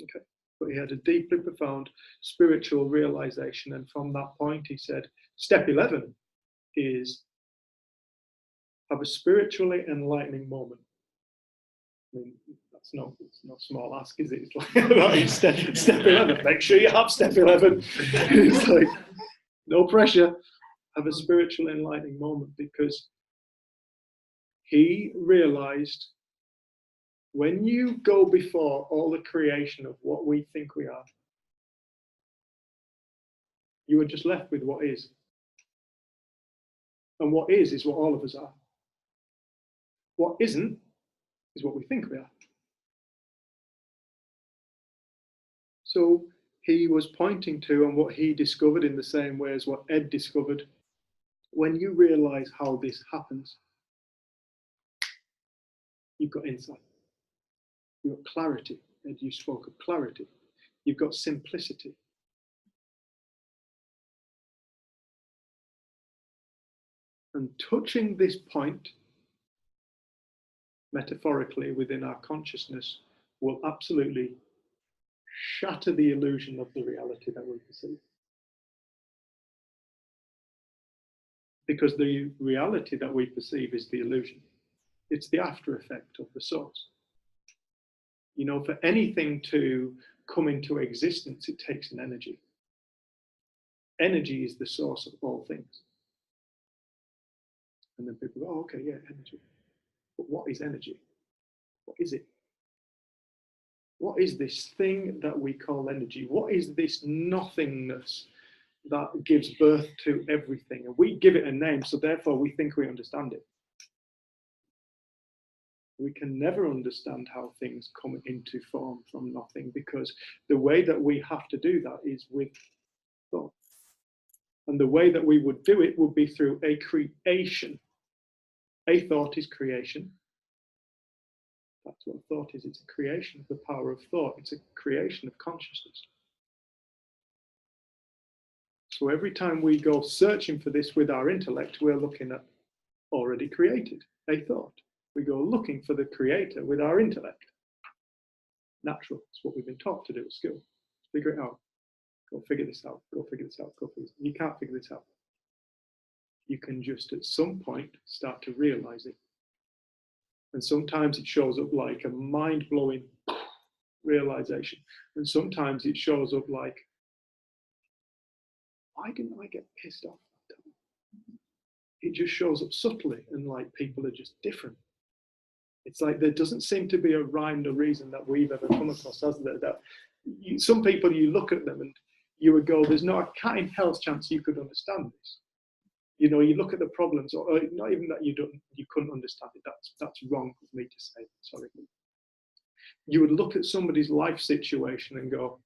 S1: Okay. But he had a deeply profound spiritual realization. And from that point, he said, step 11 is have a spiritually enlightening moment. I mean, it's no small ask, is it? It's like step 11. Make sure you have step 11. It's like, no pressure. Have a spiritual enlightening moment, because he realized when you go before all the creation of what we think we are, you are just left with what is. And what is what all of us are. What isn't is what we think we are. So he was pointing to, and what he discovered in the same way as what Ed discovered, when you realize how this happens, you've got insight. You've got clarity. Ed, you spoke of clarity. You've got simplicity. And touching this point, metaphorically, within our consciousness, will absolutely shatter the illusion of the reality that we perceive. Because the reality that we perceive is the illusion. It's the after effect of the source. You know, for anything to come into existence, it takes an energy. Energy is the source of all things. And then people go, oh, okay, yeah, energy. But what is energy? What is it? What is this thing that we call energy? What is this nothingness that gives birth to everything? And we give it a name, so therefore we think we understand it. We can never understand how things come into form from nothing, because the way that we have to do that is with thought. And the way that we would do it would be through a creation. A thought is creation. That's what thought is. It's a creation of the power of thought. It's a creation of consciousness. So every time we go searching for this with our intellect, we're looking at already created, a thought. We go looking for the creator with our intellect. Natural. It's what we've been taught to do at school. Figure it out. Go figure this out. Go figure this out. Go figure this out. You can't figure this out. You can just at some point start to realize it. And sometimes it shows up like a mind-blowing realization. And sometimes it shows up like, why didn't I get pissed off that time? It just shows up subtly, and like people are just different. It's like there doesn't seem to be a rhyme or reason that we've ever come across, has there? That some people, you look at them and you would go, there's not a cat in hell's chance you could understand this. You know, you look at the problems, or not even that you couldn't understand it. That's wrong of me to say. Sorry. You would look at somebody's life situation and go,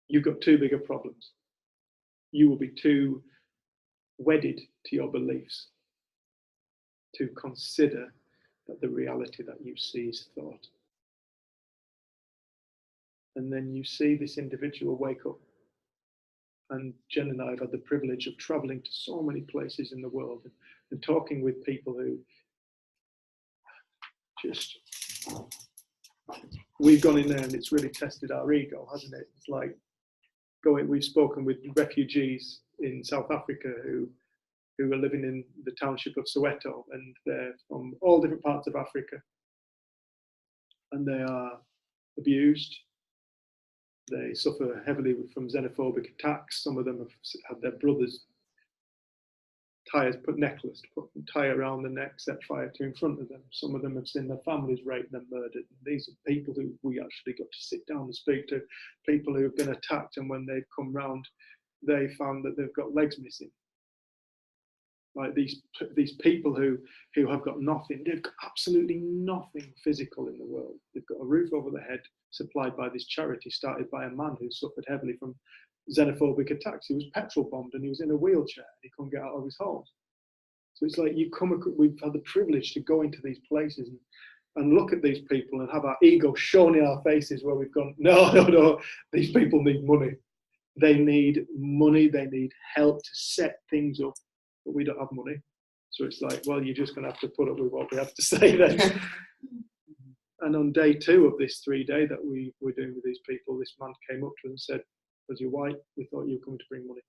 S1: you've got too big of problems. You will be too wedded to your beliefs to consider that the reality that you see is thought. And then you see this individual wake up. And Jen and I have had the privilege of traveling to so many places in the world and talking with people who just, we've gone in there and it's really tested our ego, hasn't it? It's like we've spoken with refugees in South Africa who are living in the township of Soweto, and they're from all different parts of Africa. And they are abused. They suffer heavily from xenophobic attacks. Some of them have had their brothers' tie around the neck, set fire to in front of them. Some of them have seen their families raped and murdered. These are people who we actually got to sit down and speak to, people who have been attacked, and when they've come round, they found that they've got legs missing. Like these people who have got nothing, they've got absolutely nothing physical in the world. They've got a roof over their head supplied by this charity started by a man who suffered heavily from xenophobic attacks. He was petrol bombed and he was in a wheelchair and he couldn't get out of his home. So it's like we've had the privilege to go into these places and look at these people and have our ego shown in our faces where we've gone, no, these people need money. They need money, they need help to set things up. But we don't have money. So it's like, well, you're just going to have to put up with what we have to say then. And on day 2 of this 3-day that we were doing with these people, this man came up to us and said, because you're white, we thought you were coming to bring money.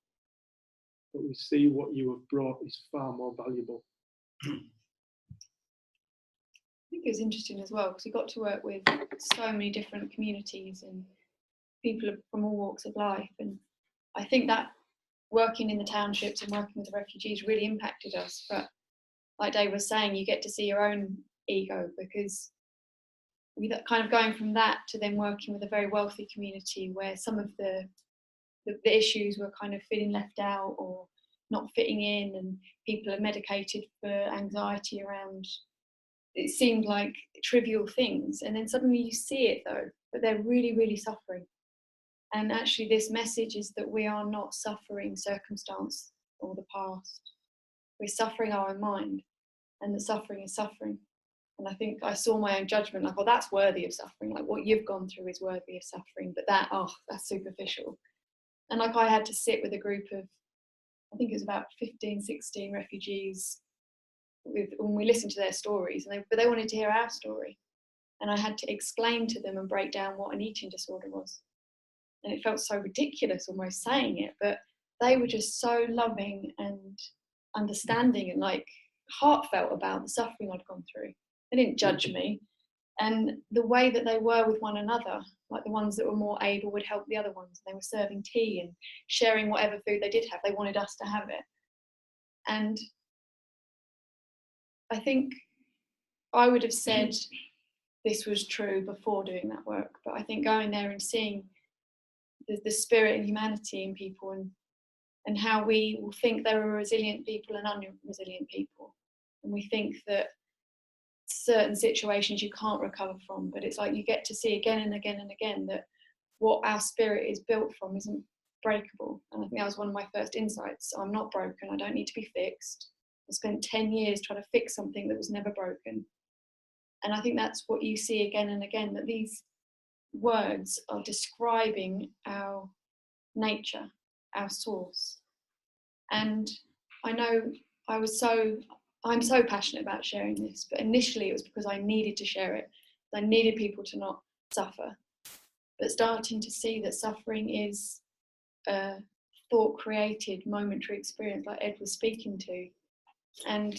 S1: But we see what you have brought is far more valuable.
S3: I think it was interesting as well, because we got to work with so many different communities and people from all walks of life. And I think that working in the townships and working with the refugees really impacted us. But like Dave was saying, you get to see your own ego, because we kind of going from that to then working with a very wealthy community where some of the issues were kind of feeling left out or not fitting in, and people are medicated for anxiety around, it seemed like trivial things, and then suddenly you see it though, but they're really, really suffering. And actually this message is that we are not suffering circumstance or the past. We're suffering our own mind, and the suffering is suffering. And I think I saw my own judgment, like, oh, that's worthy of suffering. Like what you've gone through is worthy of suffering, but that's superficial. And like I had to sit with a group of I think it was about 15, 16 refugees when we listened to their stories, but they wanted to hear our story. And I had to explain to them and break down what an eating disorder was. And it felt so ridiculous almost saying it, but they were just so loving and understanding and like heartfelt about the suffering I'd gone through. They didn't judge me. And the way that they were with one another, like the ones that were more able would help the other ones. They were serving tea and sharing whatever food they did have. They wanted us to have it. And I think I would have said this was true before doing that work. But I think going there and seeing the spirit and humanity in people and how we will think there are resilient people and unresilient people. And we think that certain situations you can't recover from, but it's like you get to see again and again and again that what our spirit is built from isn't breakable. And I think that was one of my first insights. I'm not broken, I don't need to be fixed. I spent 10 years trying to fix something that was never broken. And I think that's what you see again and again, that these words are describing our nature, our source. And I know I'm so passionate about sharing this, but initially it was because I needed to share it. I needed people to not suffer. But starting to see that suffering is a thought-created, momentary experience like Ed was speaking to. And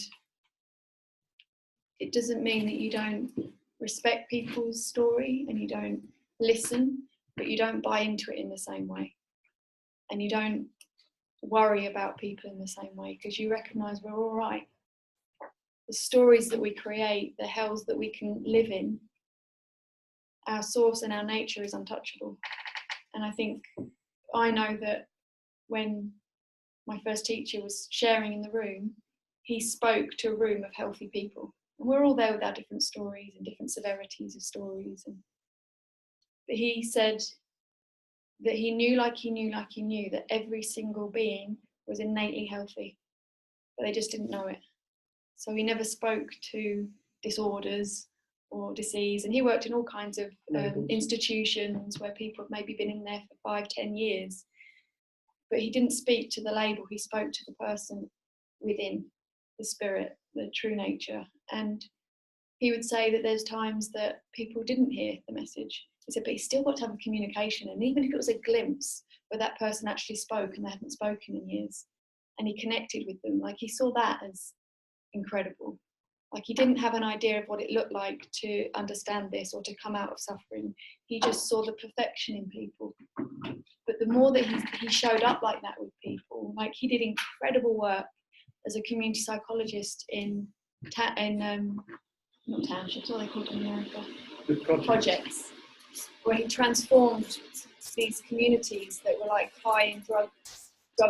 S3: it doesn't mean that you don't respect people's story and you don't listen, but you don't buy into it in the same way. And you don't worry about people in the same way because you recognise we're all right. The stories that we create, the hells that we can live in, our source and our nature is untouchable. And I think I know that when my first teacher was sharing in the room, he spoke to a room of healthy people. And we're all there with our different stories and different severities of stories. But he said that he knew that every single being was innately healthy, but they just didn't know it. So he never spoke to disorders or disease. And he worked in all kinds of institutions where people have maybe been in there for 5-10 years. But he didn't speak to the label, he spoke to the person within, the spirit, the true nature. And he would say that there's times that people didn't hear the message. He said, but he's still got to have a communication. And even if it was a glimpse where that person actually spoke and they hadn't spoken in years, and he connected with them, like he saw that as incredible. Like he didn't have an idea of what it looked like to understand this or to come out of suffering. He just saw the perfection in people. But the more that he showed up like that with people, like he did incredible work as a community psychologist in not townships, what are they called in America? Projects, where he transformed these communities that were like high in drug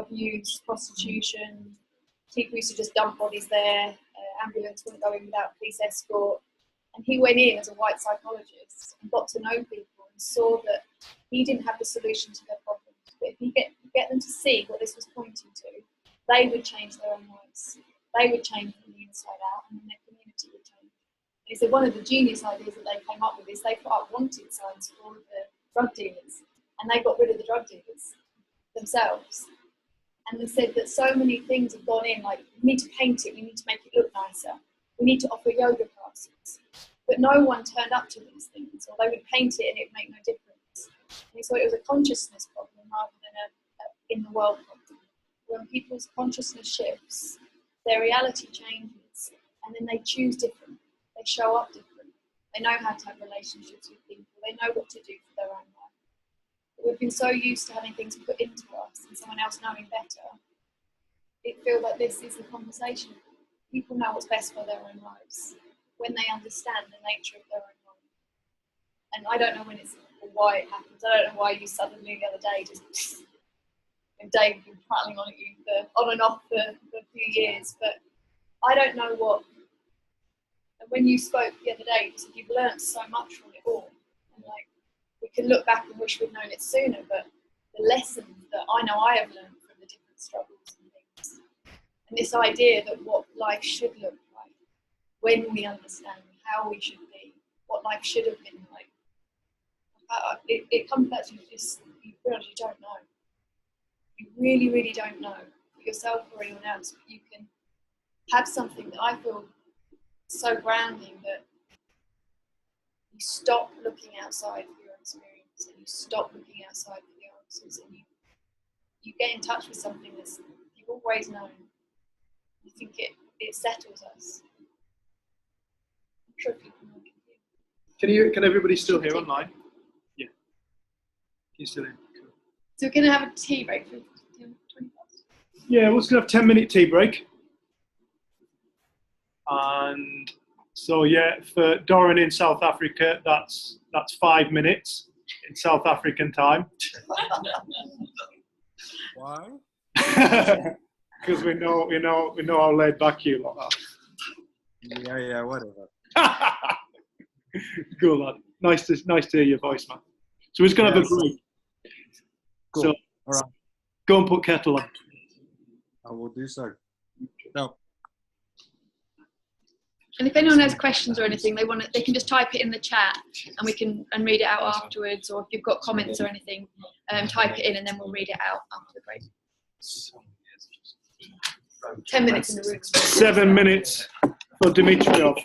S3: use, prostitution. People used to just dump bodies there. Ambulance wouldn't go in without police escort. And he went in as a white psychologist and got to know people and saw that he didn't have the solution to their problems. But if he get them to see what this was pointing to, they would change their own lives. They would change from the inside out, and then their community would change. And he said one of the genius ideas that they came up with is they put up wanted signs for all of the drug dealers, and they got rid of the drug dealers themselves. And they said that so many things have gone in, like we need to paint it, we need to make it look nicer, we need to offer yoga classes. But no one turned up to these things, or they would paint it and it would make no difference. And he saw it was a consciousness problem rather than a in the world problem. When people's consciousness shifts, their reality changes, and then they choose different. They show up different. They know how to have relationships with people. They know what to do for their own life. We've been so used to having things put into us and someone else knowing better. It feels like this is the conversation. People know what's best for their own lives when they understand the nature of their own life. And I don't know when it's or why it happens. I don't know why you suddenly the other day just and Dave has been prattling on at you on and off for a few years, but I don't know what. And when you spoke the other day, you said you've learned so much from it all. And like, we can look back and wish we'd known it sooner, but the lessons that I know I have learned from the different struggles and things, and this idea that what life should look like when we understand how we should be, what life should have been like, it comes back to you realise you don't know. You really, really don't know. yourself or anyone else, but you can have something that I feel so grounding, that you stop looking outside for your experience, and you stop looking outside for the answers, and you get in touch with something that you've always known. I think it settles us. I'm sure people know it.
S1: Can everybody still hear online? Yeah. You still in? Cool.
S3: So we're going to have a tea break for 20 minutes.
S1: Yeah, we're just going to have a 10-minute tea break. And so, yeah, for Doran in South Africa, that's 5 minutes in South African time.
S6: Why?
S1: Because we know how laid back you lot are.
S6: Yeah, whatever.
S1: Good lad. Nice to hear your voice, man. So we're just gonna have a break.
S6: Cool.
S1: So
S6: All right.
S1: go and put kettle on.
S6: I will do so. No.
S3: And if anyone has questions or anything, they can just type it in the chat, and we can read it out afterwards. Or if you've got comments or anything, type it in, and then we'll read it out after the break. 10 minutes in the room.
S1: 7 minutes for Dimitrov.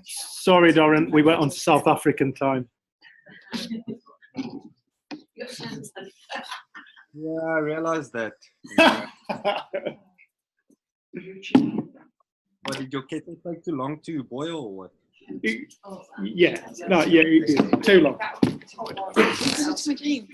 S1: Sorry, Doran, we went on to South African time.
S6: Yeah, I realized that. But did your kettle take too long to boil or what?
S1: Yeah, no, yeah, it did. Too long.
S3: That's my dream.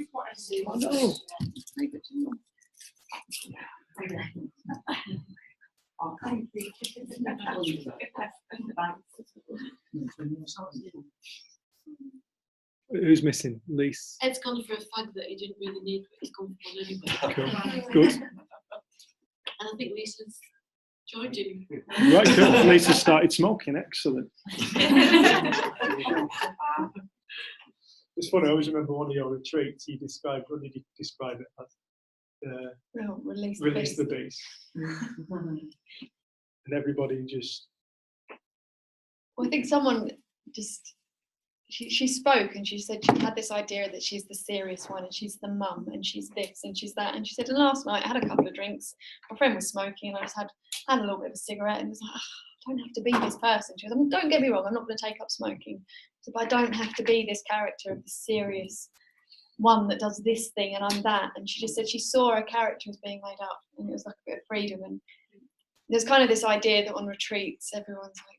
S1: Who's missing? Lise.
S5: Ed's gone for a fag that he didn't really need, but he's gone for one anyway.
S1: Cool. Good.
S5: And I think Lisa's joined him.
S1: Right, cool. Lisa started smoking. Excellent. It's funny. I always remember one of your retreats. You described. What did you describe it as?
S3: Well, release
S1: Release the beast. And everybody just.
S3: Well, I think someone just, she spoke and she said she had this idea that she's the serious one and she's the mum and she's this and she's that. And she said, last night I had a couple of drinks, my friend was smoking and I just had a little bit of a cigarette and was like, I don't have to be this person. She goes, don't get me wrong, I'm not going to take up smoking. So, but I don't have to be this character of the serious one that does this thing and I'm that. And she just said she saw her character as being made up and it was like a bit of freedom. And there's kind of this idea that on retreats everyone's like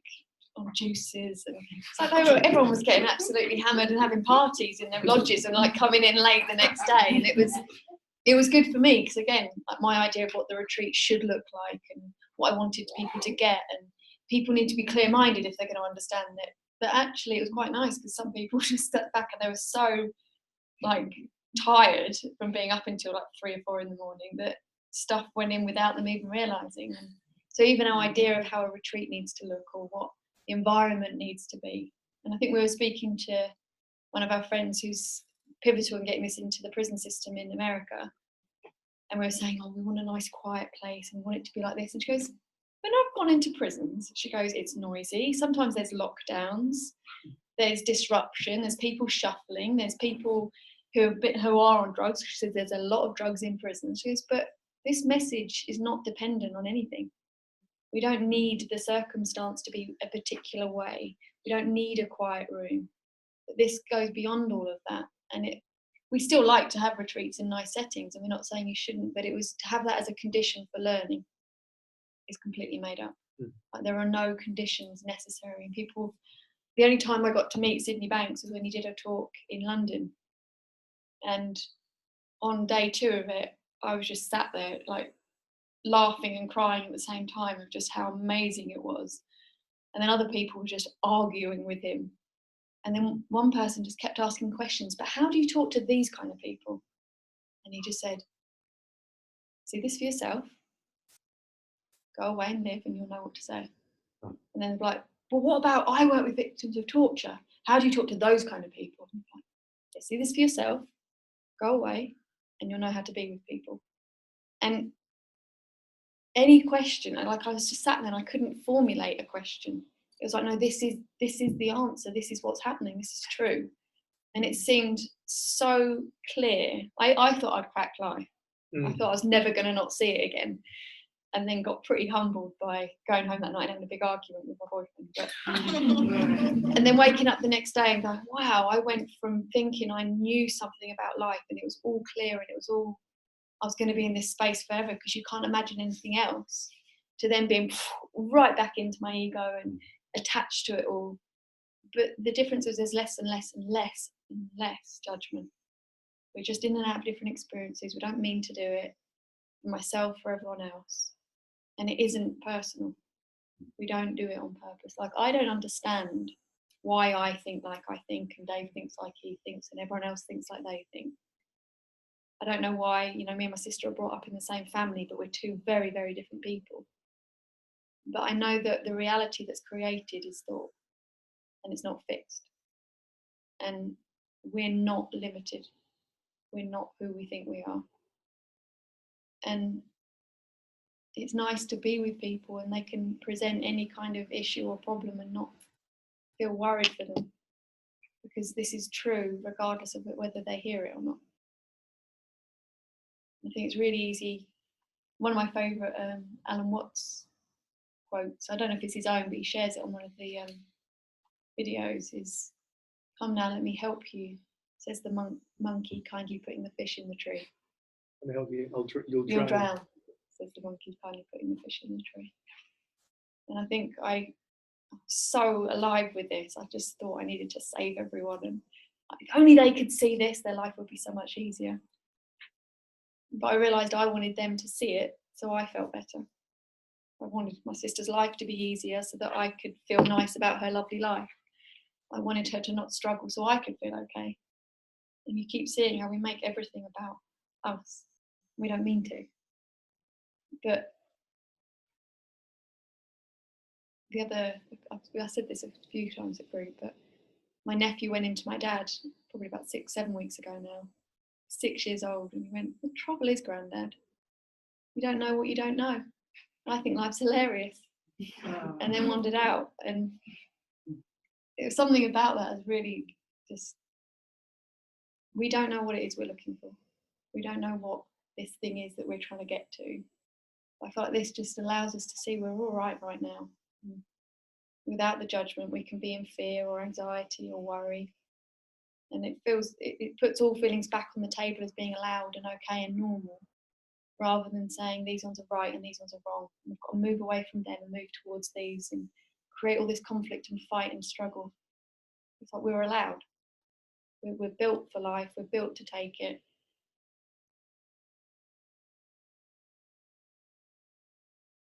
S3: on juices and it's like everyone was getting absolutely hammered and having parties in their lodges and like coming in late the next day. And it was good for me because again, like my idea of what the retreat should look like and what I wanted people to get, and people need to be clear-minded if they're going to understand it. But actually it was quite nice because some people just stepped back and they were so like tired from being up until like 3 or 4 in the morning that stuff went in without them even realizing. And so even our idea of how a retreat needs to look or what the environment needs to be. And I think we were speaking to one of our friends who's pivotal in getting this into the prison system in America, and we were saying, we want a nice quiet place and we want it to be like this. And she goes, when I've gone into prisons, she goes, it's noisy, sometimes there's lockdowns, there's disruption, there's people shuffling, there's people who are on drugs. She said there's a lot of drugs in prison. She goes, but this message is not dependent on anything. We don't need the circumstance to be a particular way. We don't need a quiet room. But this goes beyond all of that. And we still like to have retreats in nice settings, and we're not saying you shouldn't, but it was to have that as a condition for learning is completely made up. Like, there are no conditions necessary. And people, the only time I got to meet Sydney Banks was when he did a talk in London. And on day 2 of it, I was just sat there like laughing and crying at the same time of just how amazing it was. And then other people were just arguing with him. And then one person just kept asking questions, but how do you talk to these kind of people? And he just said, see this for yourself, go away and live and you'll know what to say. And then they're like, well, what about I work with victims of torture? How do you talk to those kind of people? And like, yeah, see this for yourself, go away and you'll know how to be with people. And any question, like I was just sat there and I couldn't formulate a question. It was like, no, this is the answer. This is what's happening. This is true. And it seemed so clear. I thought I'd crack life. I thought I was never going to not see it again. And then got pretty humbled by going home that night and having a big argument with my boyfriend. And then waking up the next day and going, wow, I went from thinking I knew something about life and it was all clear and it was all, I was going to be in this space forever because you can't imagine anything else, to then being right back into my ego and attached to it all. But the difference is there's less and less and less and less judgment. We're just in and out of different experiences. We don't mean to do it, for myself, for everyone else. And it isn't personal. We don't do it on purpose. Like, I don't understand why I think like I think and Dave thinks like he thinks and everyone else thinks like they think. I don't know why, me and my sister are brought up in the same family, but we're 2 very, very different people. But I know that the reality that's created is thought and it's not fixed. And we're not limited. We're not who we think we are. And it's nice to be with people and they can present any kind of issue or problem and not feel worried for them, because this is true regardless of whether they hear it or not. I think it's really easy. One of my favourite Alan Watts quotes. I don't know if it's his own, but he shares it on one of the videos. Is "Come now, let me help you," says the monkey, kindly putting the fish in the tree.
S1: And help you, you'll
S3: You'll
S1: drown.
S3: drown, says the monkey, kindly putting the fish in the tree. And I think I'm so alive with this. I just thought I needed to save everyone, and if only they could see this, their life would be so much easier. But I realised I wanted them to see it, so I felt better. I wanted my sister's life to be easier so that I could feel nice about her lovely life. I wanted her to not struggle so I could feel okay. And you keep seeing how we make everything about us. We don't mean to. But I said this a few times at group, but my nephew went into my dad probably about 6-7 weeks ago now, 6 years old, and he went, "The trouble is, Granddad, you don't know what you don't know. I think life's hilarious." And then wandered out, and it was something about that is really just, we don't know what it is we're looking for. We don't know what this thing is that we're trying to get to. I feel like this just allows us to see we're all right now. Without the judgment, we can be in fear or anxiety or worry. And it puts all feelings back on the table as being allowed and okay and normal, rather than saying these ones are right and these ones are wrong. And we've got to move away from them and move towards these and create all this conflict and fight and struggle. It's like we're allowed. We're built for life. We're built to take it.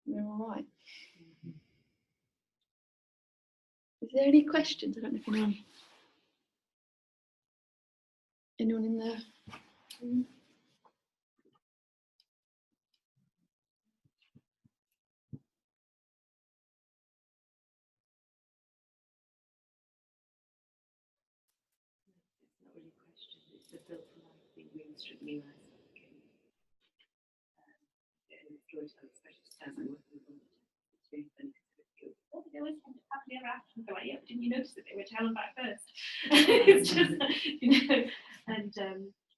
S3: We're all right. Is there any questions? I don't know if anyone in there.
S5: It's not really a question, it's the built for life thing really struck me last week. Storytelling specialist as I'm working with them. It's really funny because oh, they always end up happily ever after. And go like, yeah, but didn't you notice that they were telling back first? It's just, you know, and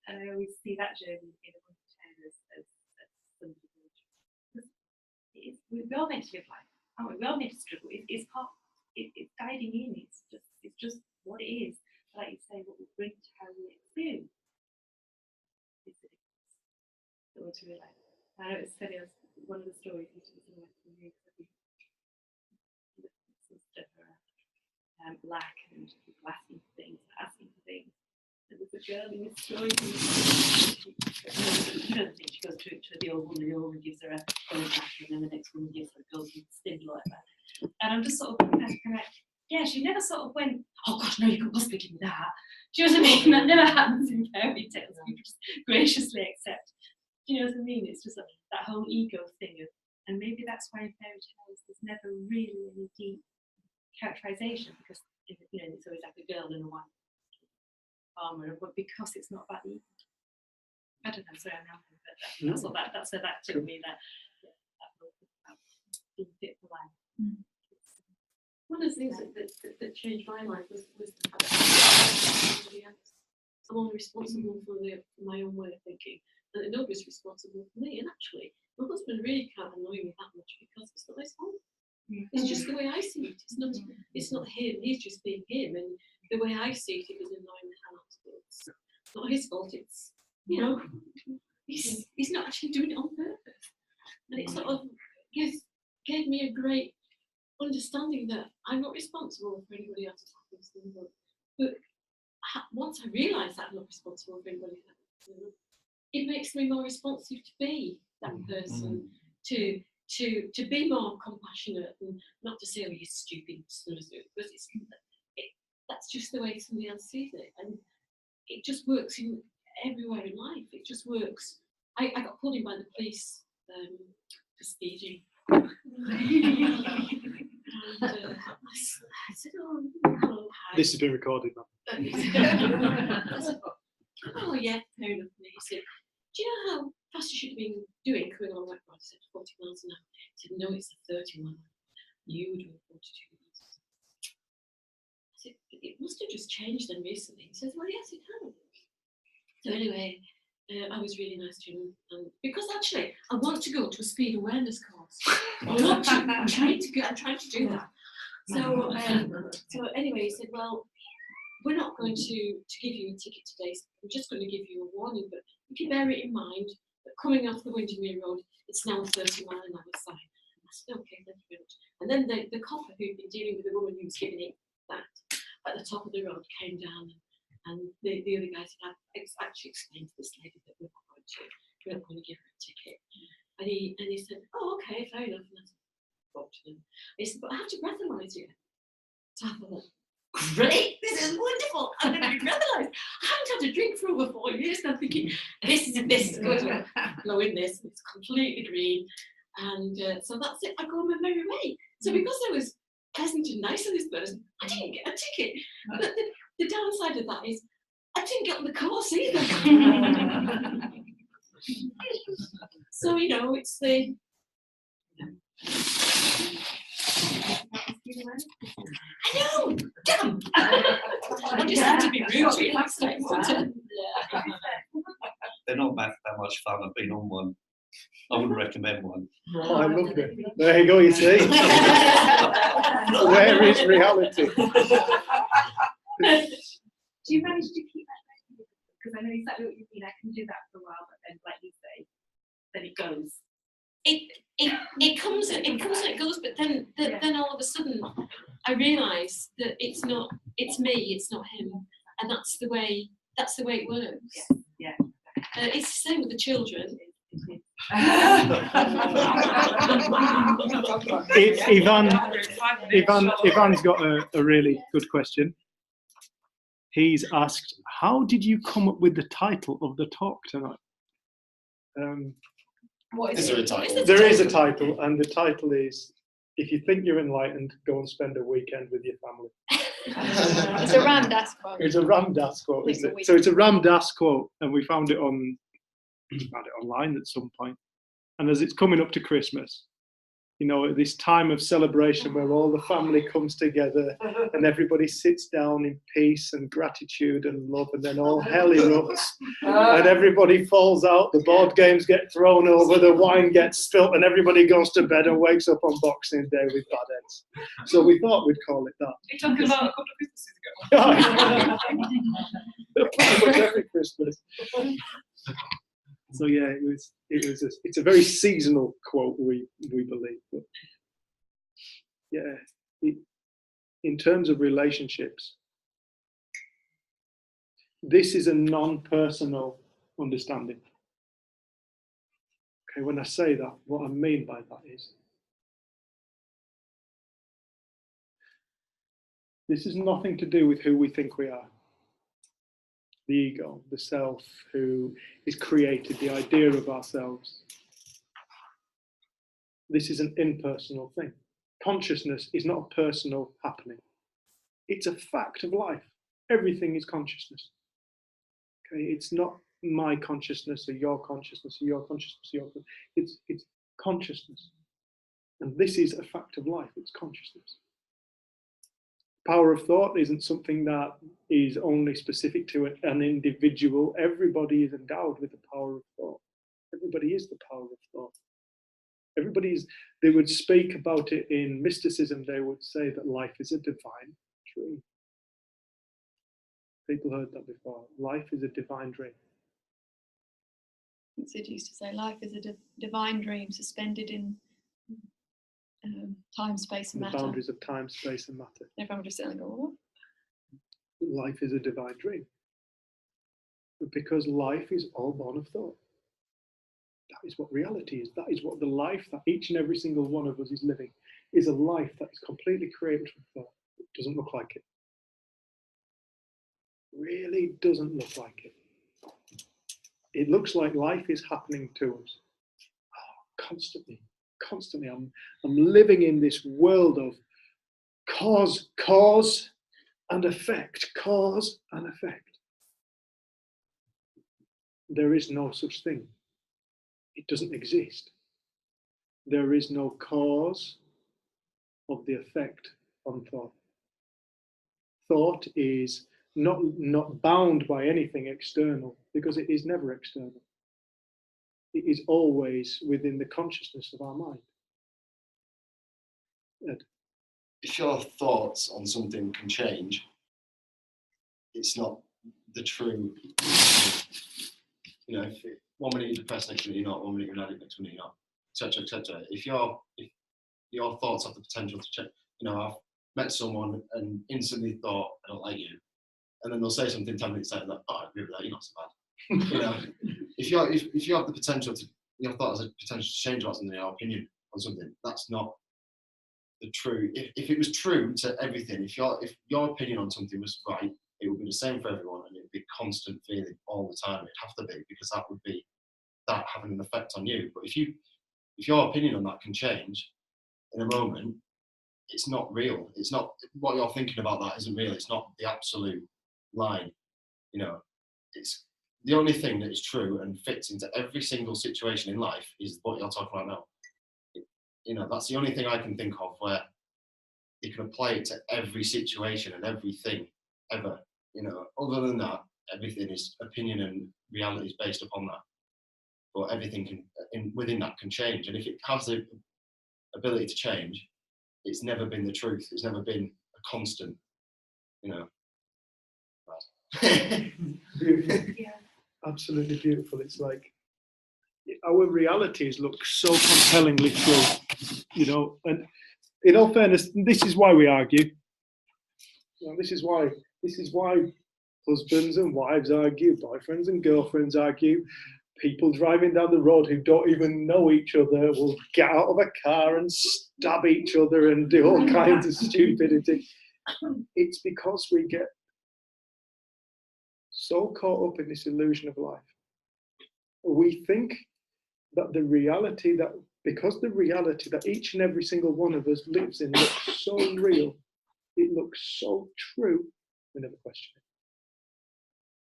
S5: I always see that journey in a wheelchair as somebody who, we're all meant to live life, aren't we? We're all meant to struggle. It's part, it's guiding in. It's just what it is. Like you say, what we bring to how we experience is the difference that we're to realise. I know it's funny, one of the stories which is in Western News, some stuff around lack and people asking for things. There was a girl in this story you know the thing, she goes to the old woman, the old woman gives her a gold back, and then the next woman gives her a golden spindle like that. And I'm just sort of kind of yeah, she never sort of went, oh gosh, no, you can't possibly give me that. Do you know what I mean? That never happens in fairy tales. People just graciously accept. Do you know what I mean? It's just that whole ego thing of, and maybe that's why in fairy tales there's never really any deep characterization, because you know it's always like a girl in a white armor, but because it's not about the ego. I don't know. Sorry, I'm helping, but that's what that took me. That being fit for life. One of the things that changed my life was the fact that I'm only responsible for my own way of thinking, and that nobody's responsible for me. And actually, my husband really can't annoy me that much because it's not his fault. It's just the way I see it. It's not him. He's just being him, and the way I see it, he was annoying the hell out of it. It's not his fault. It's, you know, he's not actually doing it on purpose, and it sort of gave me a great understanding that I'm not responsible for anybody else's happiness. But once I realise that I'm not responsible for anybody else's, it makes me more responsive to be that person, to be more compassionate, and not to say, oh, you're stupid, because that's just the way somebody else sees it, and it just works in everywhere in life. It just works. I got pulled in by the police for speeding. And I said, oh, hello, hi.
S1: This has been recorded now.
S5: I said, oh yeah, fair enough. He said, do you know how fast you should have been doing coming along like that? I said 40 miles an hour. He said, no, it's a 31. You were doing 42 miles. I said, it must have just changed then recently. He says, well, yes, it has. So anyway, I was really nice to him, because actually I want to go to a speed awareness course. I'm trying to do that. So anyway, he said, well, we're not going to give you a ticket today. We're just going to give you a warning. But if you bear it in mind that coming off the Windermere Road, it's now a 30-mile-an-hour sign. I said, okay, thank you very much. And then the copper who'd been dealing with the woman who was giving it that at the top of the road came down, and the other guy said, I've actually explained to this lady that we're not going to give her a ticket. And he said, oh, okay, fair enough. And I spoke to them. He said, but I have to breathalyse you. So I thought, great, this is wonderful. I'm going to be breathalyzed. I haven't had a drink for over 4 years, and I'm thinking, this is good. Blowing this, it's completely green. And so that's it, I go on my merry way. So because I was pleasant and nice to this person, I didn't get a ticket. But the downside of that is, I didn't get on the course either. So, it's the... I know, damn! I just had to be rude to you last time.
S7: They're not that much fun. I've been on one. I wouldn't recommend one.
S1: Oh, I love it. There you go, you see. Where is reality?
S8: Do you manage to keep that? Because I know exactly what you mean. I can do that for a while, but then, like you say, then it goes.
S5: It comes and it goes, but then all of a sudden I realise that it's me, it's not him, and that's the way it works.
S8: Yeah.
S5: It's the same with the children.
S1: Ivan's got a really good question. He's asked, how did you come up with the title of the talk tonight?
S2: Is there a title?
S1: There is a title, and the title is, if you think you're enlightened, go and spend a weekend with your family.
S3: It's a Ram Dass quote.
S1: It's a Ram Dass quote, isn't it? So it's a Ram Dass quote, and we found it online at some point. And as it's coming up to Christmas, at this time of celebration where all the family comes together and everybody sits down in peace and gratitude and love, and then all hell erupts and everybody falls out, the board games get thrown over, the wine gets spilt, and everybody goes to bed and wakes up on Boxing Day with bad ends. So we thought we'd call it that.
S4: You're talking about a couple of Christmases ago.
S1: Pretty much every Christmas. So yeah, it's a very seasonal quote, we believe. But yeah, in terms of relationships, this is a non-personal understanding. Okay, when I say that, what I mean by that is, this is nothing to do with who we think we are. The ego, the self, who is created, the idea of ourselves. This is an impersonal thing. Consciousness is not a personal happening. It's a fact of life. Everything is consciousness. Okay, it's not my consciousness or your consciousness or your consciousness or your consciousness. It's consciousness. And this is a fact of life. It's consciousness. Power of thought isn't something that is only specific to an individual. Everybody is endowed with the power of thought. Everybody is the power of thought. They would speak about it in mysticism. They would say that life is a divine dream. People heard that before. Life is a divine dream.
S3: Sid used to say life is a divine dream suspended in time, space, and
S1: The
S3: matter.
S1: boundaries of time, space, and matter.
S3: Everyone would just sit and go, what?
S1: Life is a divine dream. Because life is all born of thought. That is what reality is. That is what the life that each and every single one of us is living is, a life that is completely created from thought. It doesn't look like it. Really doesn't look like it. It looks like life is happening to us. Constantly. I'm living in this world of cause and effect. Cause and effect. There is no such thing. It doesn't exist. There is no cause of the effect on thought. Thought is not bound by anything external, because it is never external. It is always within the consciousness of our mind.
S2: If your thoughts on something can change, it's not the true. You know, if 1 minute you're depressed, next minute you're not. 1 minute you're an addict, next minute you're not, etc., etc. If your thoughts have the potential to change, you know, I've met someone and instantly thought, I don't like you, and then they'll say something 10 minutes later, like, oh, I agree with that, you're not so bad. You know, if you have the potential to, your thought has a potential to change about something, your opinion on something, that's not the true. If it was true to everything, if your opinion on something was right, it would be the same for everyone, and it would be a constant feeling all the time. It'd have to be, because that would be that having an effect on you. But if your opinion on that can change in a moment, it's not real. It's not what you're thinking about. That isn't real. It's not the absolute line. You know, it's the only thing that is true and fits into every single situation in life is what you're talking about now. You know, that's the only thing I can think of where you can apply it to every situation and everything ever. You know, other than that, everything is opinion and reality is based upon that. But everything can, within that, can change. And if it has the ability to change, it's never been the truth. It's never been a constant. You know.
S1: Beautiful.
S8: Yeah.
S1: Absolutely beautiful. It's like our realities look so compellingly true, you know. And in all fairness, this is why we argue. You know, this is why husbands and wives argue, boyfriends and girlfriends argue. People driving down the road who don't even know each other will get out of a car and stab each other and do all kinds of stupidity. It's because we get so caught up in this illusion of life. We think that the reality that each and every single one of us lives in looks so real, it looks so true, we never question it.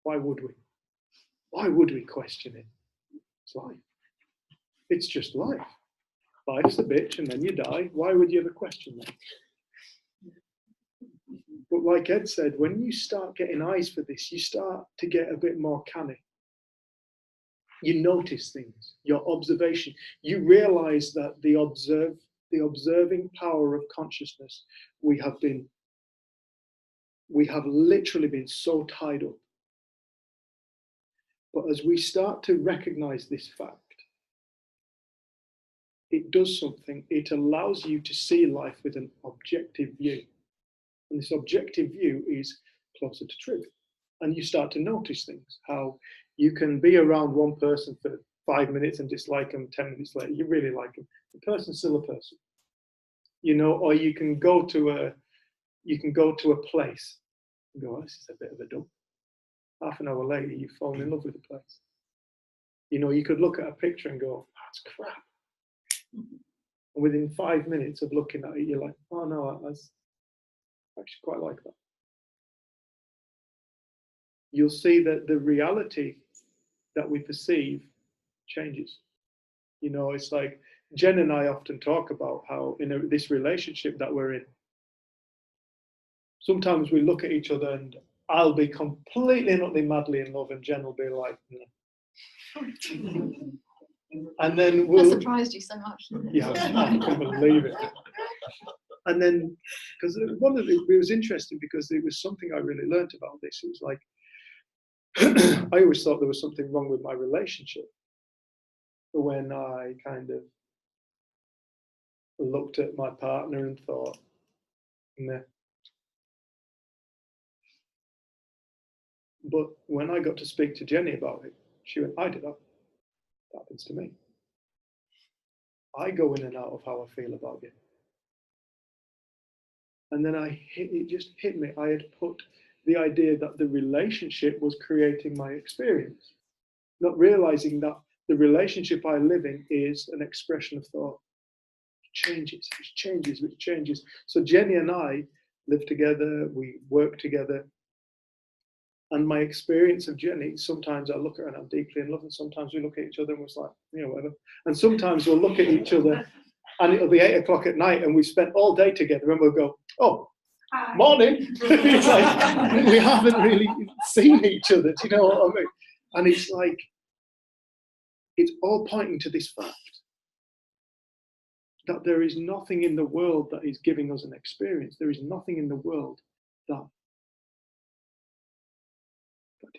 S1: Why would we? Why would we question it? It's life. It's just life. Life's a bitch and then you die. Why would you ever question that? But like Ed said, when you start getting eyes for this, you start to get a bit more canny. You notice things, your observation. You realize that the observing power of consciousness, we have literally been so tied up. But as we start to recognize this fact, it does something. It allows you to see life with an objective view. And this objective view is closer to truth. And you start to notice things, how you can be around one person for 5 minutes and dislike them 10 minutes later. You really like them. The person's still a person. You know, or you can go to a place and go, oh, this is a bit of a dump. Half an hour later, you've fallen in love with the place. You know, you could look at a picture and go, that's crap. And within 5 minutes of looking at it, you're like, oh no, I actually quite like that. You'll see that the reality that we perceive changes. You know, it's like Jen and I often talk about how in this relationship that we're in, sometimes we look at each other and I'll be completely and utterly madly in love and Jen will be like, no. And then
S3: That surprised you so much, didn't it?
S1: Yeah, I couldn't believe it. And then, because it was interesting because it was something I really learned about this. It was like, I always thought there was something wrong with my relationship. But when I kind of looked at my partner and thought, meh. But when I got to speak to Jenny about it, she went, I did that. That happens to me. I go in and out of how I feel about you. And then it just hit me. I had put the idea that the relationship was creating my experience, not realizing that the relationship I live in is an expression of thought. It changes. So Jenny and I live together, we work together. And my experience of Jenny, sometimes I look at her and I'm deeply in love, and sometimes we look at each other and we're like, you know, whatever. And sometimes we'll look at each other and it'll be 8 o'clock at night and we spent all day together and we'll go, oh,
S8: Hi.
S1: morning. It's like, we haven't really seen each other, do you know what I mean? And it's like, it's all pointing to this fact. that there is nothing in the world that is giving us an experience. There is nothing in the world that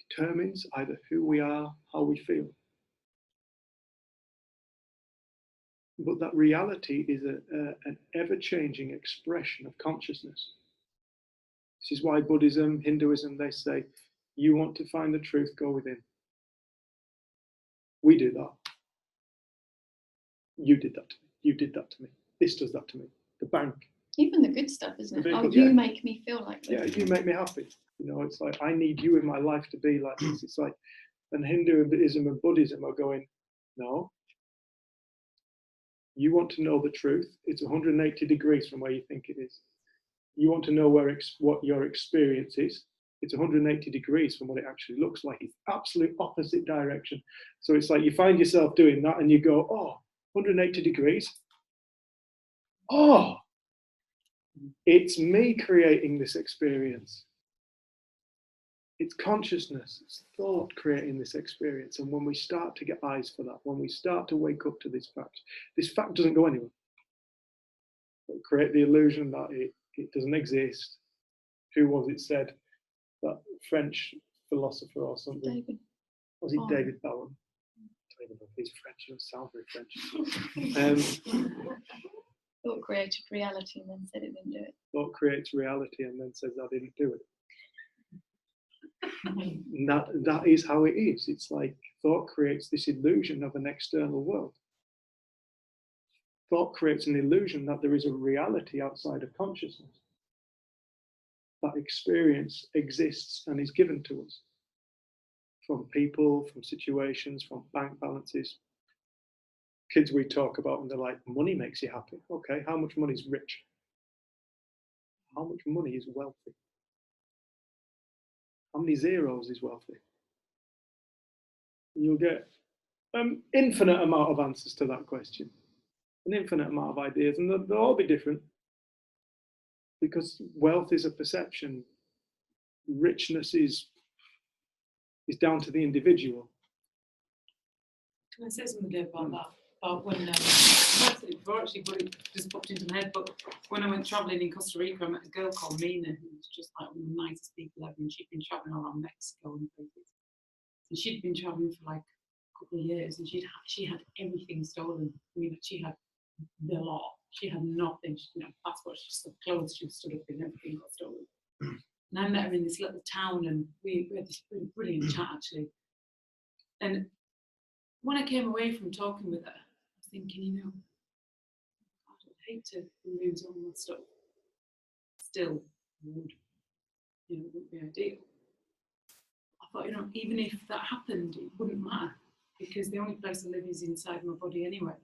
S1: determines either who we are, how we feel. But that reality is an ever-changing expression of consciousness. This is why Buddhism, Hinduism, they say, you want to find the truth, go within. We do that. You did that to me. You did that to me. This does that to me. The bank.
S3: Even the good stuff, isn't it? Oh,
S1: Yeah.
S3: you make me feel like this.
S1: Yeah, you make me happy. You know, it's like, I need you in my life to be like this. It's like, and Hinduism and Buddhism are going, no. You want to know the truth. It's 180 degrees from where you think it is. You want to know what your experience is. It's 180 degrees from what it actually looks like. It's absolute opposite direction. So it's like you find yourself doing that and you go, oh, 180 degrees. Oh, it's me creating this experience. It's consciousness, it's thought creating this experience. And when we start to get eyes for that, when we start to wake up to this fact doesn't go anywhere. But create the illusion that it doesn't exist. Who was it said? That French philosopher or something.
S3: David.
S1: Was it David Bowen? He's French, he doesn't sound very French.
S3: Thought created reality and then said it didn't do it.
S1: Thought creates reality and then says I didn't do it. That is how it is. It's like thought creates this illusion of an external world. Thought creates an illusion that there is a reality outside of consciousness. That experience exists and is given to us from people, from situations, from bank balances. Kids we talk about and they're like, money makes you happy. Okay, how much money is rich? How much money is wealthy? How many zeros is wealthy? You'll get an infinite amount of answers to that question, an infinite amount of ideas, and they'll all be different because wealth is a perception. Richness is down to the individual.
S9: Can I say something about that? About when but it just popped into my head. But when I went travelling in Costa Rica, I met a girl called Mina, who was just like one of the nicest people ever, and she'd been travelling around Mexico and places. And she'd been travelling for like a couple of years, and she had everything stolen. I mean, she had the lot. She had nothing. She didn't have passports. She just had clothes. She stood up and everything got stolen. And I met her in this little town, and we had this really brilliant chat actually. And when I came away from talking with her, I was thinking, you know, I'd hate to lose all my stuff. Still would, you know, wouldn't be ideal. I thought, you know, even if that happened, it wouldn't matter because the only place I live is inside my body anyway,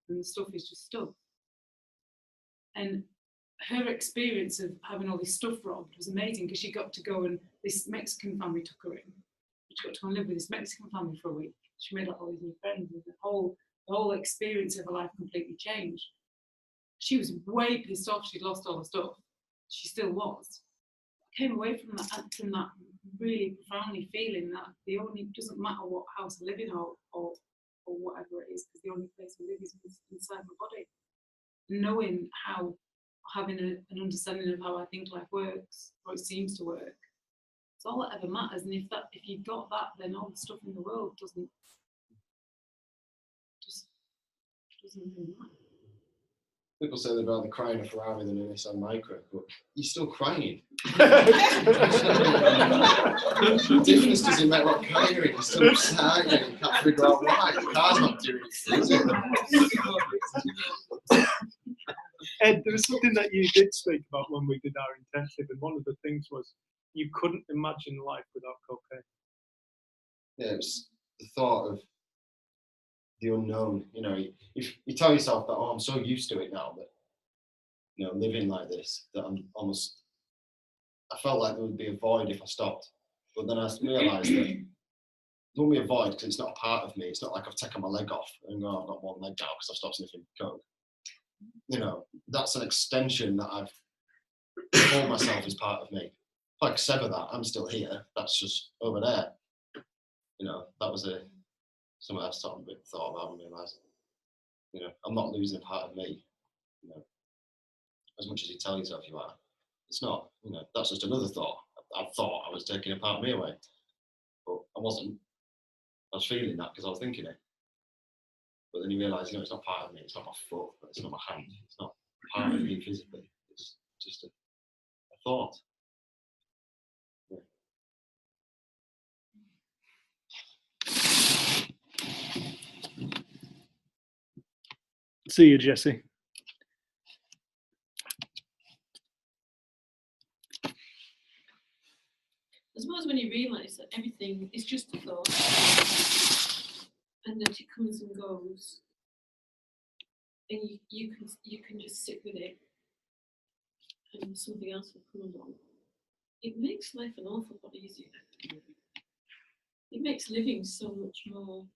S9: and the stuff is just stuff. And her experience of having all this stuff robbed was amazing because she got to go and this Mexican family took her in. She got to go and live with this Mexican family for a week. She made like all these new friends, and the whole experience of her life completely changed. She was way pissed off she'd lost all her stuff. She still was. I came away from that really profoundly feeling that it doesn't matter what house I live in or whatever it is, because the only place I live is inside my body. Knowing how, having an understanding of how I think life works, or it seems to work, it's all that ever matters. And if you've got that, then all the stuff in the world doesn't really matter.
S2: People say they'd rather cry in a Ferrari than in a Nissan Micra, but you're still crying. The difference doesn't matter what car you're in, you're still excited and you can't figure out why. The car's not doing it.
S1: Ed, there was something that you did speak about when we did our intensive, and one of the things was you couldn't imagine life without cocaine.
S2: Yeah, it was the thought of the unknown. You know, if you tell yourself that, oh, I'm so used to it now that, you know, living like this, that I felt like there would be a void if I stopped. But then I realised that there won't be a void because it's not a part of me. It's not like I've taken my leg off and I've got one leg now because I've stopped sniffing coke. You know, that's an extension that I've told myself is part of me. If I sever that, I'm still here. That's just over there. You know, that was something I've sort of thought about and realised. You know, I'm not losing a part of me. as much as you tell yourself you are. It's not, you know, that's just another thought. I thought I was taking a part of me away, but I wasn't. I was feeling that because I was thinking it. But then you realise, you know, it's not part of me, it's not my foot, it's not my hand, it's not part of me physically, it's just a thought. Yeah.
S1: See you, Jesse.
S5: I suppose when you realise that everything is just a thought and that it comes and goes, and you can just sit with it and something else will come along, it makes life an awful lot easier. It makes living so much more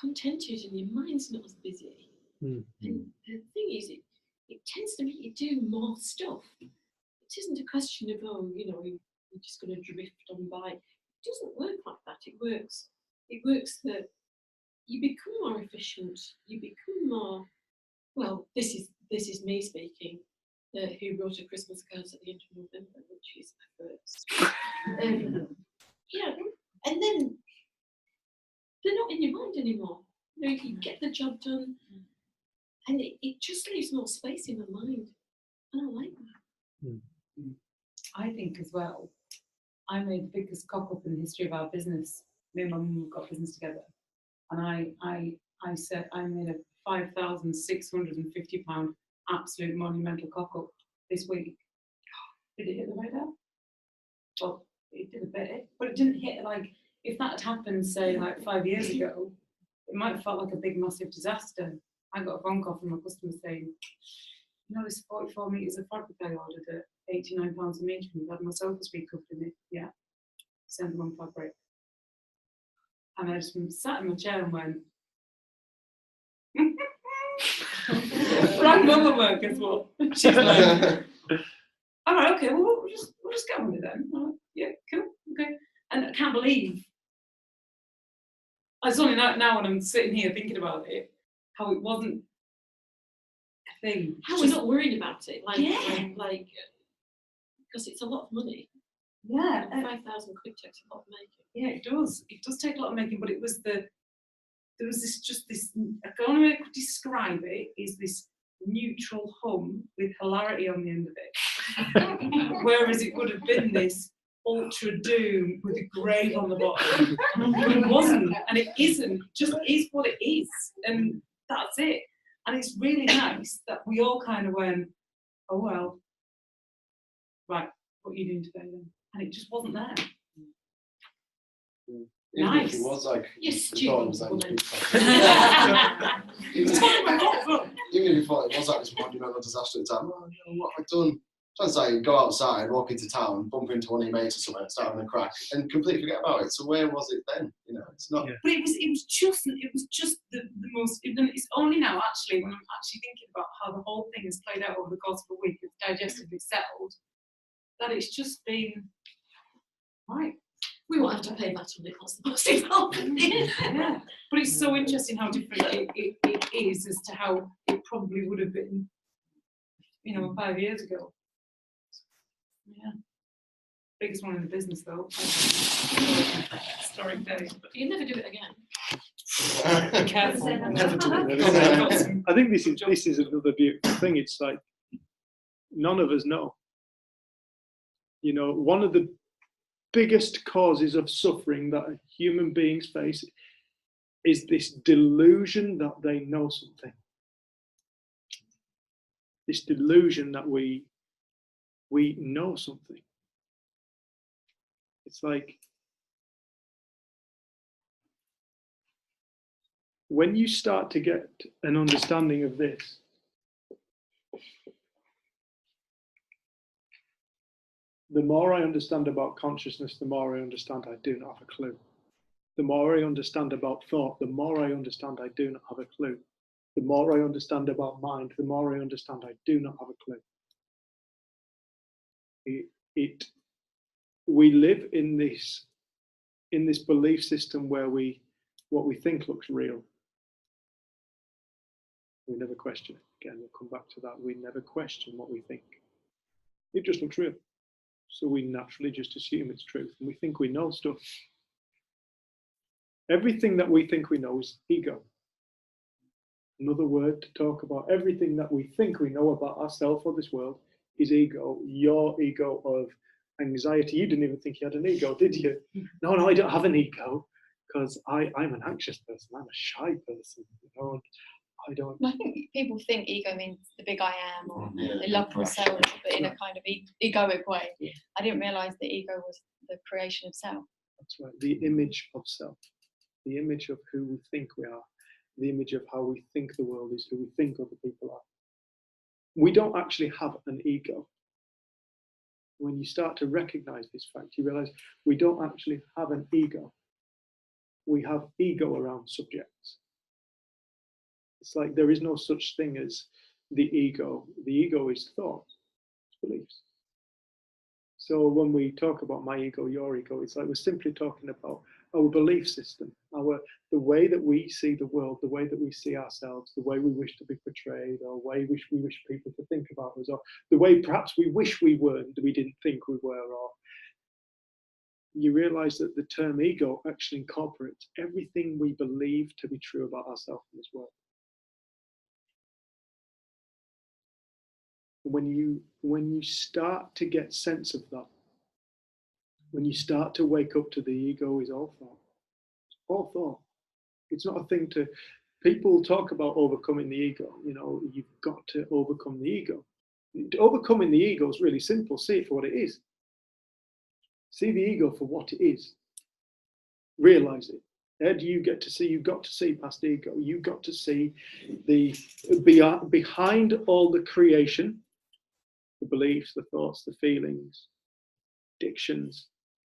S5: contented and your mind's not as busy. And the thing is, it tends to make you do more stuff. It isn't a question of, oh, you know, you're just going to drift on by. It doesn't work like that. It works that you become more efficient. You become more, well, this is me speaking, who wrote a Christmas card at the end of November, which is my first. Yeah, and then they're not in your mind anymore. You know, you get the job done, and it just leaves more space in the mind. And I like that.
S9: I think as well, I made the biggest cock up in the history of our business. Me and my mum got business together, and I said I made a £5,650 absolute monumental cock up this week. Did it hit the radar? Well, it did a bit, but it didn't hit, like, if that had happened, say, like 5 years ago, it might have felt like a big, massive disaster. I got a phone call from a customer saying, you know, this 44 metres of fabric I ordered at £89 a metre, and you've had my sofas recovered in it. Yeah, send them on fabric. And I just sat in my chair and went, right mother work as well. She's like, all right, okay, well, we'll just get on with it then. Like, yeah, cool, okay. And I can't believe, it's only now when I'm sitting here thinking about it, how it wasn't a thing.
S5: How we're not worried about it,
S9: Yeah.
S5: Because it's a lot of money.
S9: Yeah.
S5: 5,000 quid takes a lot of making.
S9: Yeah, it does. It does take a lot of making, but it was there was this, the only way I could describe it is this neutral hum with hilarity on the end of it. Whereas it would have been this ultra doom with a grave on the bottom. But it wasn't, and it isn't, just is what it is. And that's it. And it's really nice that we all kind of went, oh well, right, what are you doing today then? And it just wasn't there.
S2: Even
S9: Nice.
S2: if it was like,
S5: You
S2: the thought was
S5: stupid
S2: like,
S5: woman.
S2: even if you thought it was like this monumental disaster at the time, oh, you know, what have I done? Trying to say, go outside, walk into town, bump into one of your mates or something, start having a crack, and completely forget about it. So where was it then? You know, it's not.
S1: Yeah.
S9: But it was just the most. It's only now actually when I'm actually thinking about how the whole thing has played out over the course of a week, it's digestively settled, that it's just been right.
S5: We won't have to pay that on it. That's the most important.
S9: Yeah, but it's so interesting how different it is as to how it probably would have been, you know, 5 years ago. Yeah, biggest one in the business though. Historic day.
S5: You never do it again.
S9: Careful.
S2: Never do it.
S1: I think this is another beautiful thing. It's like none of us know. You know, one of the biggest causes of suffering that human beings face is this delusion that they know something. This delusion that we know something. It's like when you start to get an understanding of this, the more I understand about consciousness, the more I understand I do not have a clue. The more I understand about thought, the more I understand I do not have a clue. The more I understand about mind, the more I understand I do not have a clue. We live in this belief system where what we think looks real We never question it. Again, we'll come back to that. We never question what we think. It just looks real. So we naturally just assume it's truth, and we think we know stuff. Everything that we think we know is ego. Another word to talk about everything that we think we know about ourselves or this world is ego. Your ego of anxiety. You didn't even think you had an ego, did you? No, I don't have an ego because I'm an anxious person. I'm a shy person. I don't.
S3: I think people think ego means the big I am, or
S2: Yeah,
S3: they love
S2: correct.
S3: themselves, but in a kind of egoic way. I didn't realise that ego was the creation of self.
S1: That's right. The image of self, the image of who we think we are, the image of how we think the world is, who we think other people are. We don't actually have an ego. When you start to recognize this fact, you realize we don't actually have an ego. We have ego around subjects. It's like there is no such thing as the ego. The ego is thought, it's beliefs. So when we talk about my ego, your ego, it's like we're simply talking about our belief system, the way that we see the world, the way that we see ourselves, the way we wish to be portrayed, or the way we wish people to think about us, or the way perhaps we wish we weren't, we didn't think we were. Or you realize that the term ego actually incorporates everything we believe to be true about ourselves in this world. When you start to get sense of that, when you start to wake up to the ego is all thought. It's all thought. It's not a thing to, people talk about overcoming the ego. You've got to overcome the ego. Overcoming the ego is really simple. See it for what it is. See the ego for what it is. Realize it. Ed, you've got to see past the ego. You've got to see the behind all the creation, the beliefs, the thoughts, the feelings, addictions,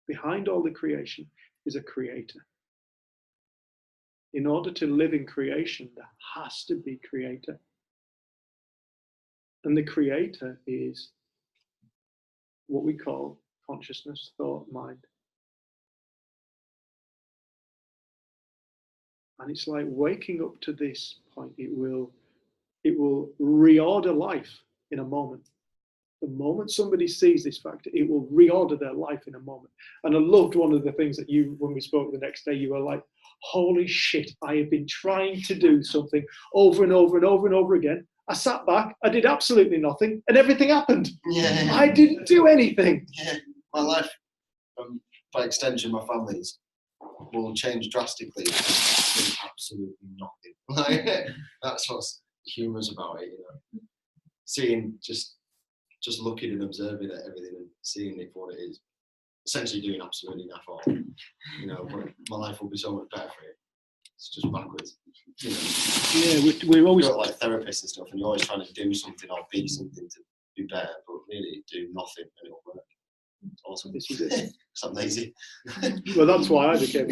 S1: behind all the creation is a creator. In order to live in creation, there has to be creator. And the creator is what we call consciousness, thought, mind. And it's like waking up to this point, it will reorder life in a moment. The moment somebody sees this fact, it will reorder their life in a moment. And I loved one of the things that when we spoke the next day, you were like, holy shit, I have been trying to do something over and over and over and over again. I sat back, I did absolutely nothing, and everything happened.
S2: Yeah.
S1: I didn't do anything.
S2: Yeah. My life, by extension, my family's, will change drastically. Doing absolutely nothing. That's what's humorous about it, Seeing, just looking and observing at everything and seeing it for what it is. Essentially doing absolutely nothing. But my life will be so much better for it. It's just backwards.
S1: Yeah, we're always
S2: got like therapists and stuff, and you're always trying to do something or be something to be better, but really do nothing and it'll work. It's awesome.
S1: This is it.
S2: Because I'm lazy.
S1: Well, that's why I became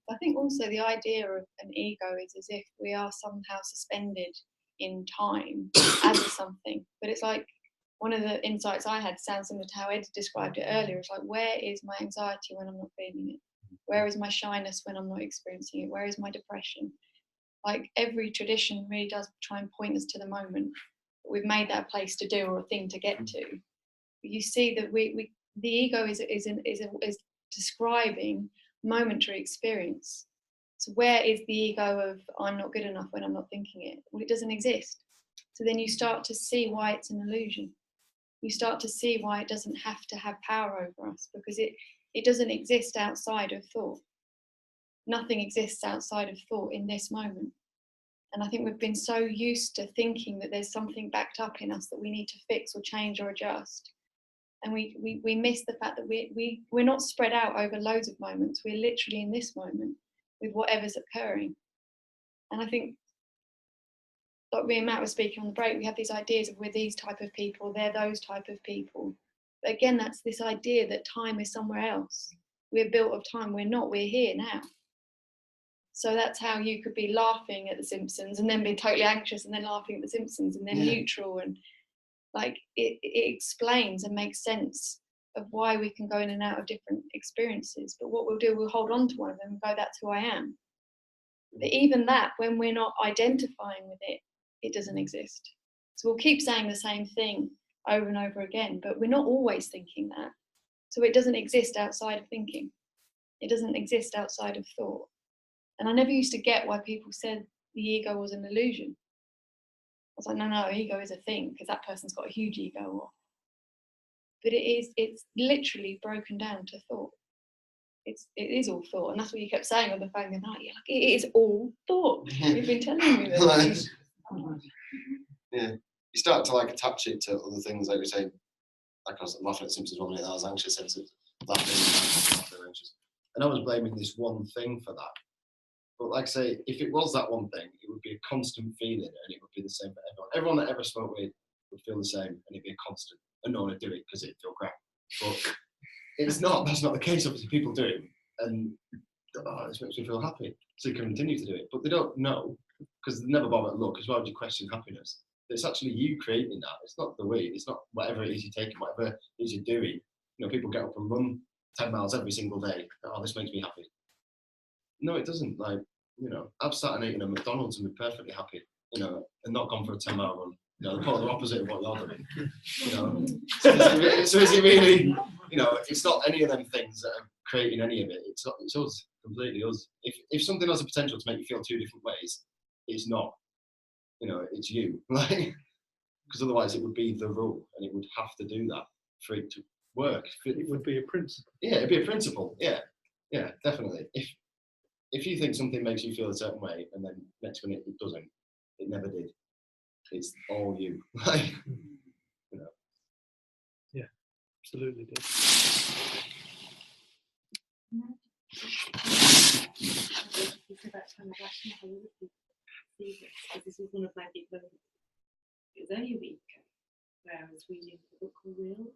S3: I think also the idea of an ego is as if we are somehow suspended in time as a something. But it's like one of the insights I had sounds similar to how Ed described it earlier. It's like, where is my anxiety when I'm not feeling it? Where is my shyness when I'm not experiencing it? Where is my depression? Like every tradition really does try and point us to the moment. We've made that a place to do or a thing to get to. You see that the ego is describing momentary experience. So where is the ego of I'm not good enough when I'm not thinking it? Well, it doesn't exist. So then you start to see why it's an illusion. You start to see why it doesn't have to have power over us, because it doesn't exist outside of thought. Nothing exists outside of thought in this moment. And I think we've been so used to thinking that there's something backed up in us that we need to fix or change or adjust. And we miss the fact that we're not spread out over loads of moments. We're literally in this moment with whatever's occurring. And I think, like me and Matt were speaking on the break, we have these ideas of we're these type of people, they're those type of people. But again, that's this idea that time is somewhere else. We're built of time. We're not. We're here now. So that's how you could be laughing at The Simpsons and then be totally anxious and then laughing at The Simpsons and then neutral. And like it explains and makes sense of why we can go in and out of different experiences. But what we'll do, we'll hold on to one of them and go, that's who I am. But even that, when we're not identifying with it, it doesn't exist. So we'll keep saying the same thing over and over again, but we're not always thinking that. So it doesn't exist outside of thinking. It doesn't exist outside of thought. And I never used to get why people said the ego was an illusion. I was like, no, ego is a thing, because that person's got a huge ego. But it's literally broken down to thought. It is all thought, and that's what you kept saying on the phone the night. You're like, it is all thought. You've been telling me this.
S2: Yeah, you start to like attach it to other things, like we say. Like I was laughing at Simpsons one minute, I was anxious, and laughing, anxious, and I was blaming this one thing for that. But like I say, if it was that one thing, it would be a constant feeling, and it would be the same for everyone. Everyone that ever spoke with would feel the same, and it'd be a constant. And no one would do it because it'd feel crap. But it's not. That's not the case. Obviously, people do it, and this makes me feel happy, so you can continue to do it. But they don't know because they never bother to look. Because why would you question happiness? It's actually you creating that. It's not the way. It's not whatever it is you're taking, whatever it is you're doing. You know, people get up and run 10 miles every single day. Oh, this makes me happy. No, it doesn't. Like, you know, I've sat and eaten at McDonald's and been perfectly happy, you know, and not gone for a 10-mile run. You know, the polar opposite of what you're doing. You know, so is it really? You know, it's not any of them things that are creating any of it. It's us, completely us. If something has a potential to make you feel two different ways, it's not. You know, it's you. Like, because otherwise it would be the rule, and it would have to do that for it to work.
S1: It would be a principle.
S2: Yeah, it'd be a principle. Yeah, definitely. If you think something makes you feel a certain way, and then next minute it doesn't, it never did. It's all you. Like, you know.
S1: Yeah, absolutely did.
S5: This was one of my big moments. It was only a week ago where I was reading a book called Real.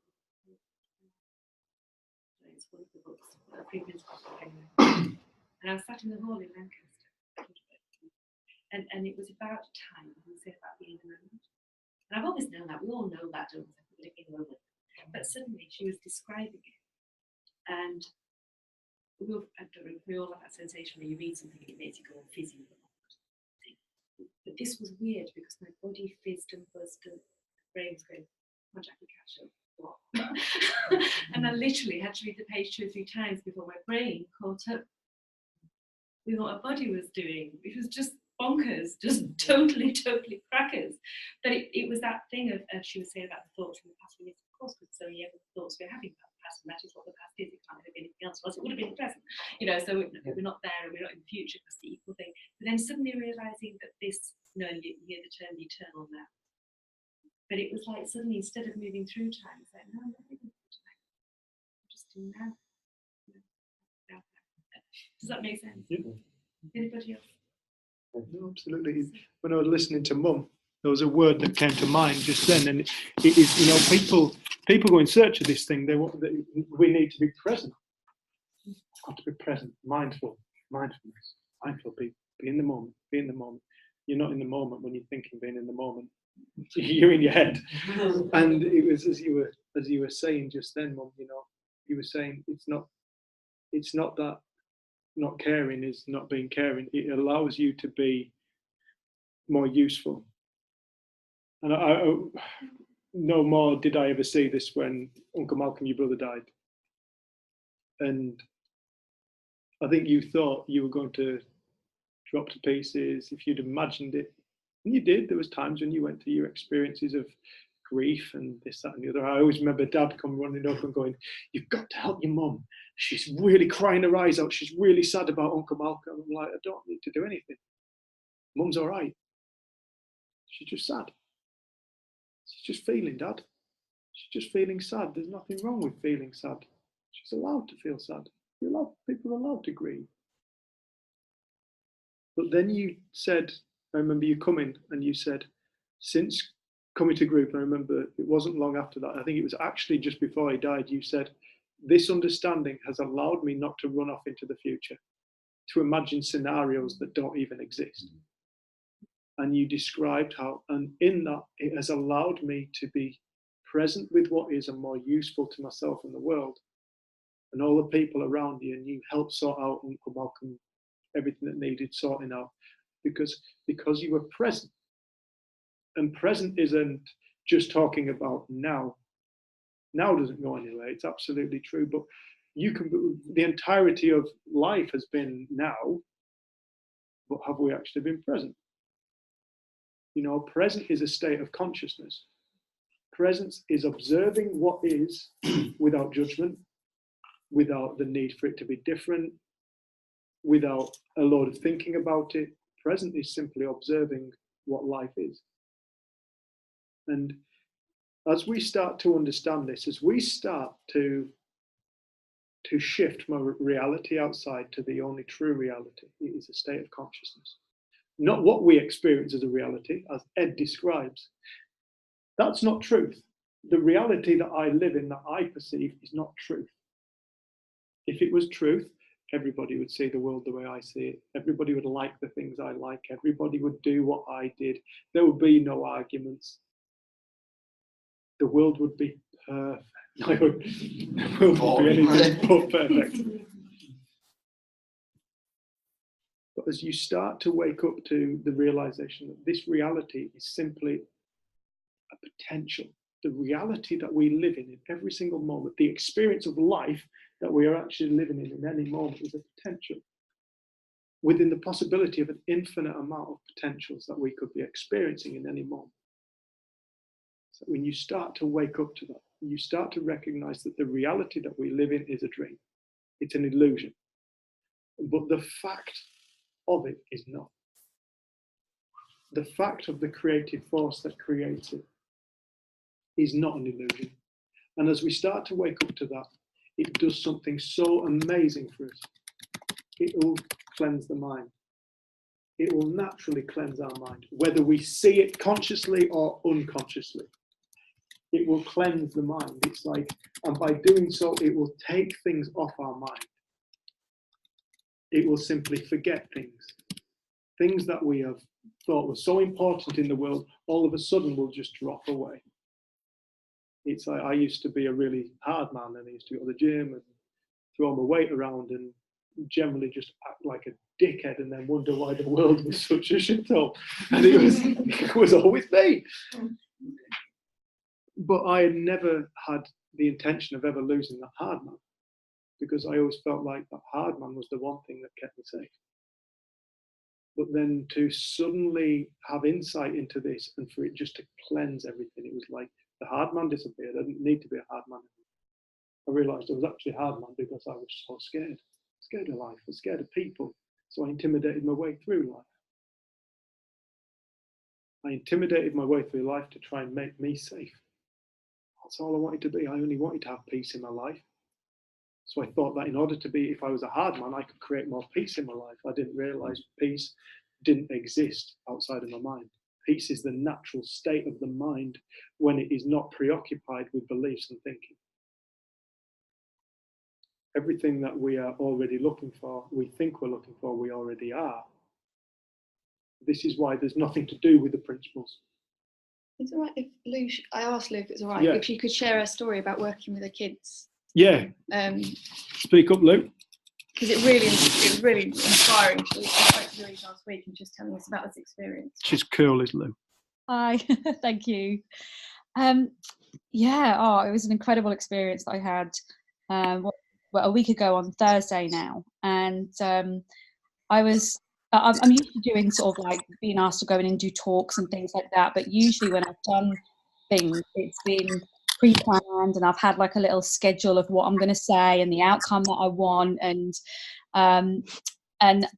S5: It's one of the books that I've previously anyway. And I was sat in the hall in Lancaster, and it was about time, we say about being in the moment. And I've always known that, we all know that, don't we, living in the moment. But suddenly she was describing it, and I don't know if we all have that sensation when you read something, it makes you go fizzy. But this was weird because my body fizzed and buzzed and the brain was going, oh, Jackie Cash, what? And I literally had to read the page 2 or 3 times before my brain caught up with what my body was doing. It was just bonkers, just totally crackers. But it was that thing of she was saying about the thoughts in the past. Yes, of course, because so many other thoughts we're having about the past, and that is what the past is. It can't have been anything else, or else it would have been the present. You know, so we're not there and we're not in the future. That's the equal thing. But then suddenly realizing that this, you know, you hear the term eternal now. But it was like suddenly instead of moving through time, it's like, no, I'm not moving through time. I'm just doing now. Does that make sense?
S1: Yeah.
S5: Anybody else?
S1: No, absolutely. When I was listening to Mum, there was a word that came to mind just then, and it is, you know, people go in search of this thing. We need to be present. Got to be present, mindfulness, be in the moment, be in the moment. You're not in the moment when you're thinking being in the moment. You're in your head. And it was as you were saying just then, Mum, you know, you were saying it's not that not caring is not being caring. It allows you to be more useful. And I no more did I ever see this when Uncle Malcolm, your brother, died. And I think you thought you were going to drop to pieces if you'd imagined it. And you did. There was times when you went through your experiences of grief and this, that and the other. I always remember Dad come running up and going, you've got to help your mum. She's really crying her eyes out. She's really sad about Uncle Malcolm. I'm like, I don't need to do anything. Mum's all right. She's just sad. She's just feeling, Dad. She's just feeling sad. There's nothing wrong with feeling sad. She's allowed to feel sad. People are allowed to grieve. But then you said, I remember you coming and you said, since Community Group, I remember it wasn't long after that, I think it was actually just before he died, you said, this understanding has allowed me not to run off into the future, to imagine scenarios that don't even exist. And you described how, and in that, it has allowed me to be present with what is and more useful to myself and the world and all the people around you. And you helped sort out Uncle Malcolm everything that needed sorting out, because you were present. And present isn't just talking about now. Now doesn't go anywhere. It's absolutely true. But the entirety of life has been now, but have we actually been present? Present is a state of consciousness. Presence is observing what is without judgment, without the need for it to be different, without a load of thinking about it. Present is simply observing what life is. And as we start to understand this, as we start to shift from reality outside to the only true reality, it is a state of consciousness. Not what we experience as a reality, as Ed describes. That's not truth. The reality that I live in, that I perceive, is not truth. If it was truth, everybody would see the world the way I see it. Everybody would like the things I like. Everybody would do what I did. There would be no arguments. The world would be perfect. The world would be anything but perfect. But as you start to wake up to the realization that this reality is simply a potential, the reality that we live in every single moment, the experience of life that we are actually living in any moment is a potential, within the possibility of an infinite amount of potentials that we could be experiencing in any moment. So when you start to wake up to that, you start to recognize that the reality that we live in is a dream. It's an illusion. But the fact of it is not. The fact of the creative force that creates it is not an illusion. And as we start to wake up to that, it does something so amazing for us. It will cleanse the mind. It will naturally cleanse our mind, whether we see it consciously or unconsciously. It will cleanse the mind. It's like, and by doing so, it will take things off our mind. It will simply forget things. Things that we have thought were so important in the world, all of a sudden will just drop away. It's like, I used to be a really hard man, and I used to go to the gym and throw my weight around and generally just act like a dickhead, and then wonder why the world was such a shithole. And it was always me. But I had never had the intention of ever losing that hard man, because I always felt like that hard man was the one thing that kept me safe. But then to suddenly have insight into this and for it just to cleanse everything, it was like the hard man disappeared. I didn't need to be a hard man. I realized I was actually a hard man because I was so scared. Scared of life, I was scared of people. So I intimidated my way through life. I intimidated my way through life to try and make me safe. That's all I wanted to be. I only wanted to have peace in my life. So I thought that in order to be, if I was a hard man, I could create more peace in my life. I didn't realize peace didn't exist outside of my mind. Peace is the natural state of the mind when it is not preoccupied with beliefs and thinking. Everything that we are already looking for, we think we're looking for, we already are. This is why there's nothing to do with the principles.
S3: Is it all right if Lou, I asked Lou if it's all right,
S1: Yeah.
S3: if she could share a story about working with the kids.
S1: Yeah. Speak up, Lou.
S3: Because it was really inspiring. She spoke to Louise last week and just telling us about this experience.
S1: She's cool, isn't Lou?
S10: Hi, thank you. Yeah, it was an incredible experience that I had a week ago on Thursday now, and I'm used to doing sort of like being asked to go in and do talks and things like that, but usually when I've done things, it's been pre-planned and I've had like a little schedule of what I'm going to say and the outcome that I want, and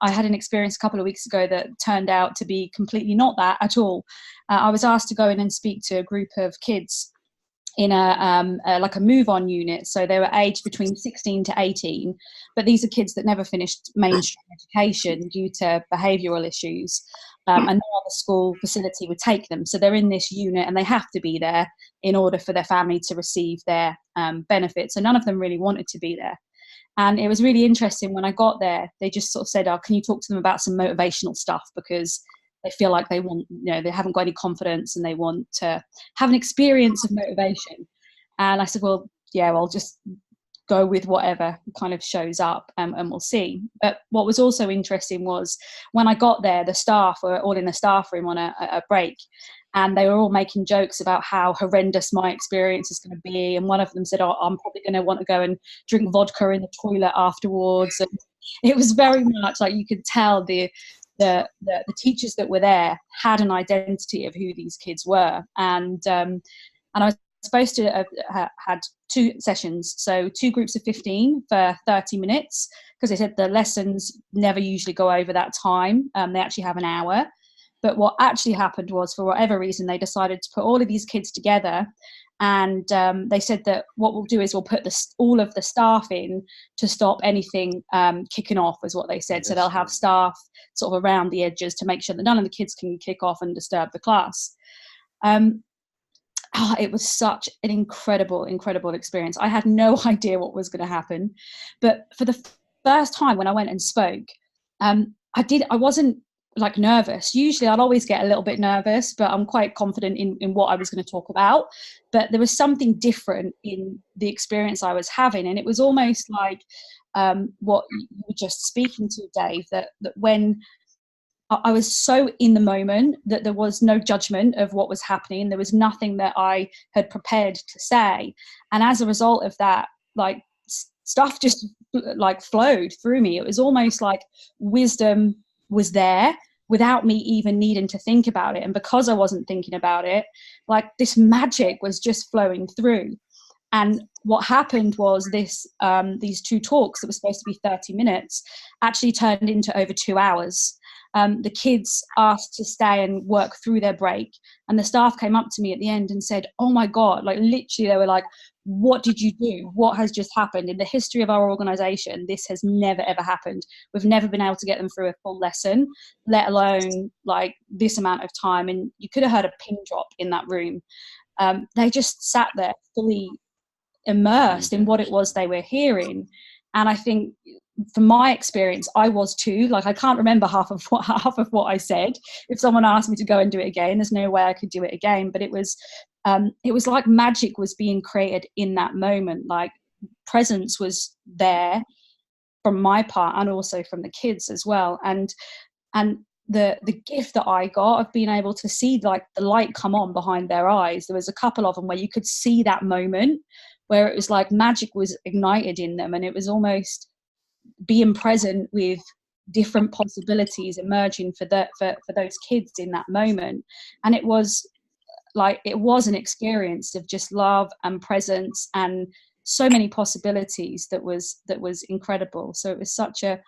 S10: I had an experience a couple of weeks ago that turned out to be completely not that at all. I was asked to go in and speak to a group of kids in like a move-on unit. So they were aged between 16 to 18, but these are kids that never finished mainstream education due to behavioural issues, and no other school facility would take them. So they're in this unit and they have to be there in order for their family to receive their benefits. So none of them really wanted to be there. And it was really interesting when I got there, they just sort of said, can you talk to them about some motivational stuff? Because they feel like they want, they haven't got any confidence and they want to have an experience of motivation. And I said, well, yeah, well, just go with whatever kind of shows up, and we'll see. But what was also interesting was when I got there, the staff were all in the staff room on a break, and they were all making jokes about how horrendous my experience is going to be. And one of them said, "Oh, I'm probably going to want to go and drink vodka in the toilet afterwards." And it was very much like you could tell the teachers that were there had an identity of who these kids were. And I was supposed to have had 2 sessions, so 2 groups of 15 for 30 minutes, because they said the lessons never usually go over that time. They actually have an hour. But what actually happened was, for whatever reason, they decided to put all of these kids together, and they said that what we'll do is we'll put all of the staff in to stop anything kicking off, is what they said. So they'll have staff sort of around the edges to make sure that none of the kids can kick off and disturb the class. It was such an incredible experience. I had no idea what was going to happen, but for the first time when I went and spoke, I wasn't like nervous. Usually I'd always get a little bit nervous, but I'm quite confident in what I was going to talk about. But there was something different in the experience I was having, and it was almost like what you were just speaking to, Dave, that when I was so in the moment that there was no judgment of what was happening. There was nothing that I had prepared to say. And as a result of that, like, stuff just like flowed through me. It was almost like wisdom was there without me even needing to think about it. And because I wasn't thinking about it, like, this magic was just flowing through. And what happened was these 2 talks that were supposed to be 30 minutes actually turned into over 2 hours. The kids asked to stay and work through their break, and the staff came up to me at the end and said, "Oh my God," like, literally they were like, "What did you do? What has just happened? In the history of our organisation, this has never ever happened. We've never been able to get them through a full lesson, let alone like this amount of time." And you could have heard a pin drop in that room. They just sat there fully immersed in what it was they were hearing. And I think, from my experience, I was too. Like, I can't remember half of what I said. If someone asked me to go and do it again, there's no way I could do it again. But it was like magic was being created in that moment. Like, presence was there from my part and also from the kids as well. And the gift that I got of being able to see like the light come on behind their eyes. There was a couple of them where you could see that moment where it was like magic was ignited in them, and it was almost being present with different possibilities emerging for those kids in that moment. And it was an experience of just love and presence and so many possibilities that was incredible. So it was such a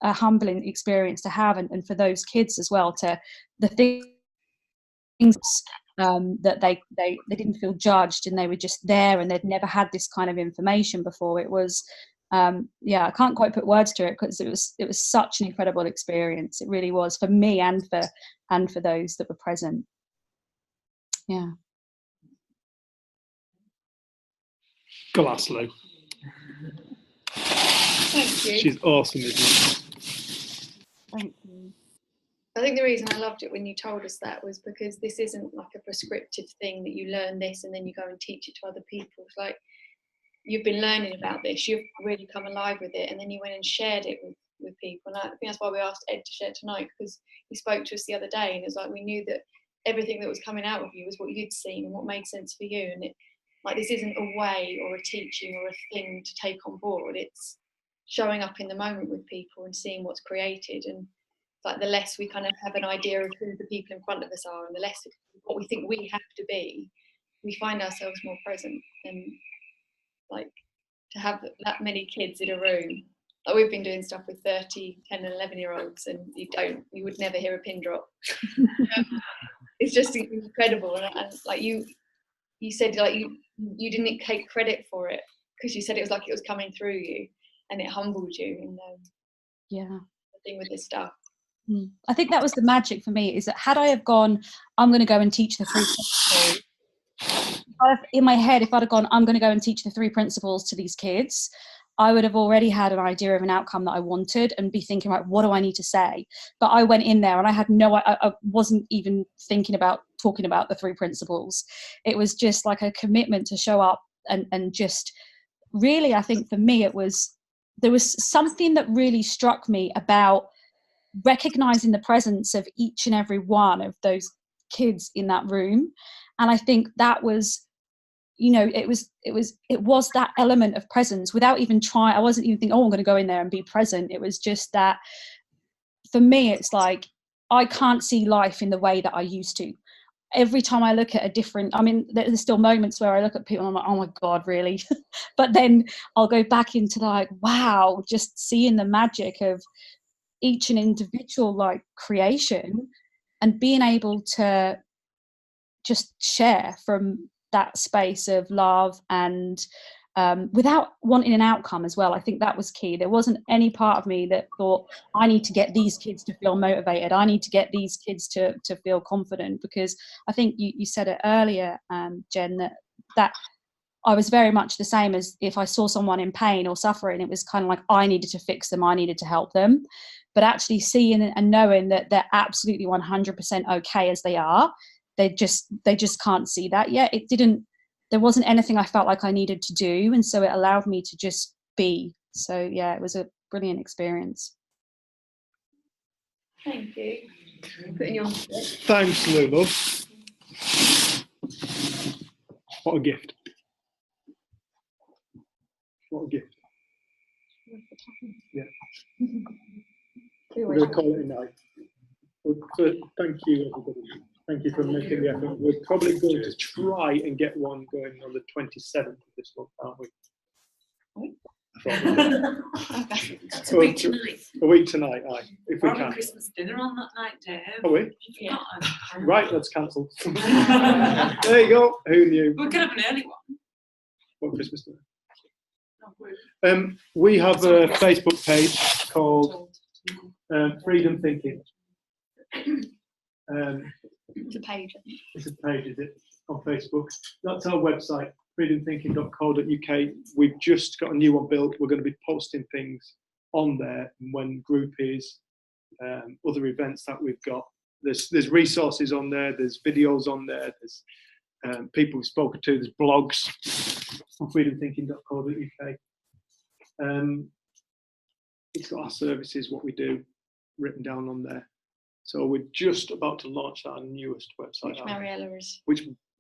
S10: humbling experience to have, and for those kids as well, to the things that they didn't feel judged, and they were just there, and they'd never had this kind of information before. It was I can't quite put words to it, because it was such an incredible experience. It really was, for me and for those that were present. Yeah.
S1: Glaslow.
S3: Thank you.
S1: She's awesome, isn't she?
S10: Thank you.
S3: I think the reason I loved it when you told us that was because this isn't like a prescriptive thing that you learn this and then you go and teach it to other people. It's like, you've been learning about this, you've really come alive with it, and then you went and shared it with people. And I think that's why we asked Ed to share tonight, because he spoke to us the other day, and it's like, we knew that everything that was coming out of you was what you'd seen and what made sense for you. And it, like, this isn't a way or a teaching or a thing to take on board. It's showing up in the moment with people and seeing what's created. And like, the less we kind of have an idea of who the people in front of us are, and the less what we think we have to be, we find ourselves more present. And like, to have that many kids in a room, like, we've been doing stuff with 30, 10 and 11-year-olds, and you would never hear a pin drop. It's just incredible. And like, you said, like, you didn't take credit for it, because you said it was like it was coming through you, and it humbled you. And
S10: yeah,
S3: the thing with this stuff,
S10: I think that was the magic for me, is that had I have gone, I'm going to go and teach the 3 principles, in my head, if I'd have gone, I'm going to go and teach the 3 principles to these kids, I would have already had an idea of an outcome that I wanted and be thinking, right, what do I need to say? But I went in there and I wasn't even thinking about talking about the 3 principles. It was just like a commitment to show up and just really, I think for me, there was something that really struck me about recognizing the presence of each and every one of those kids in that room. And I think that was, it was that element of presence without even trying. I wasn't even thinking, I'm going to go in there and be present. It was just that for me, it's like, I can't see life in the way that I used to. Every time I look at a different, there's still moments where I look at people and I'm like, oh my God, really? But then I'll go back into like, wow, just seeing the magic of each and individual like creation and being able to just share from that space of love and without wanting an outcome as well. I think that was key. There wasn't any part of me that thought, I need to get these kids to feel motivated. I need to get these kids to feel confident, because I think you said it earlier, Jen, that I was very much the same as if I saw someone in pain or suffering, it was kind of like I needed to fix them, I needed to help them. But actually seeing and knowing that they're absolutely 100% okay as they are, they just can't see that yet. There wasn't anything I felt like I needed to do, and so it allowed me to just be. So yeah, it was a brilliant experience.
S3: Thank you. Putting you on.
S1: Thanks, Lulu. What a gift. What a gift. Yeah. We're going to call it a night. So thank you, everybody. Thank you for making the effort. We're probably going to try and get one going on the 27th of this month, aren't we?
S9: It's a week tonight.
S1: A week tonight, aye. If we
S9: We're having
S1: can.
S9: Christmas dinner on that night, Dave.
S1: Are we?
S9: Yeah.
S1: Right, that's cancelled. There you go. Who knew?
S9: We could have an early one.
S1: What Christmas dinner? We have a Facebook page called Freedom Thinking.
S3: It's a page.
S1: It's a page, is it, on Facebook? That's our website, freedomthinking.co.uk. We've just got a new one built. We're going to be posting things on there when group is, other events that we've got. There's resources on there. There's videos on there. There's people we've spoken to. There's blogs on freedomthinking.co.uk. It's got our services, what we do, written down on there. So we're just about to launch our newest website.
S3: Which Mariella has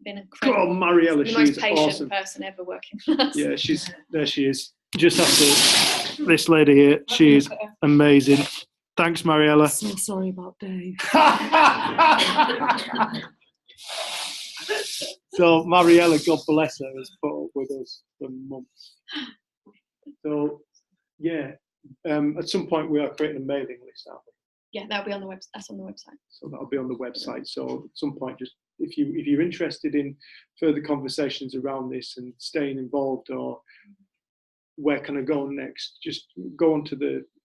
S3: been
S1: incredible.
S3: God,
S1: Mariella,
S3: the most
S1: she's
S3: patient
S1: awesome
S3: person ever working for us.
S1: Yeah, there she is. Just after this lady here, she is amazing. Thanks, Mariella.
S9: So sorry about Dave.
S1: So Mariella, God bless her, has put up with us for months. So yeah, at some point we are creating a mailing list, aren't we?
S3: Yeah, that'll be on the website. That's on the website.
S1: So that'll be on the website. So at some point, just if you're interested in further conversations around this and staying involved, or where can I go next, just go onto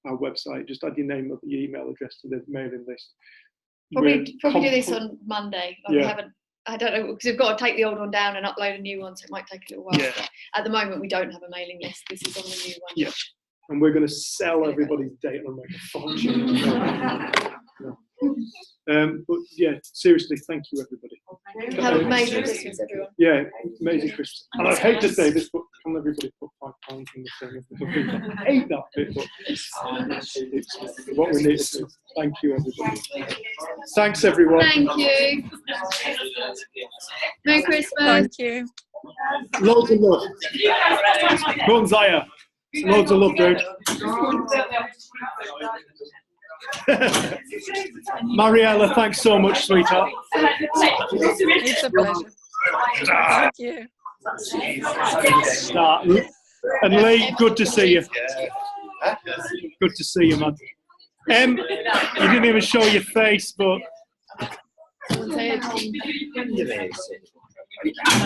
S1: our website. Just add your name or your email address to the mailing list.
S3: Probably do this on Monday. Like,
S1: yeah.
S3: I don't know, because we've got to take the old one down and upload a new one, so it might take a little while.
S1: Yeah.
S3: But at the moment, we don't have a mailing list. This is on the new one.
S1: Yeah. And we're going to sell everybody's data and make a fortune. But yeah, seriously, thank you, everybody.
S3: Have an amazing Christmas, everyone.
S1: Yeah, amazing Christmas. And I hate to say this, but can everybody put £5 in the thing? I hate that bit, but it's what we need to do. Thank you, everybody. Thanks, everyone.
S3: Thank you. Merry Christmas.
S10: Thank you.
S1: Loads of love. Go on, Zaya. Loads of love, dude. Mariella, thanks so much, sweetheart.
S10: It's a pleasure. Thank you.
S1: Start. And Lee, good to see you. Good to see you, man. You didn't even show your face, but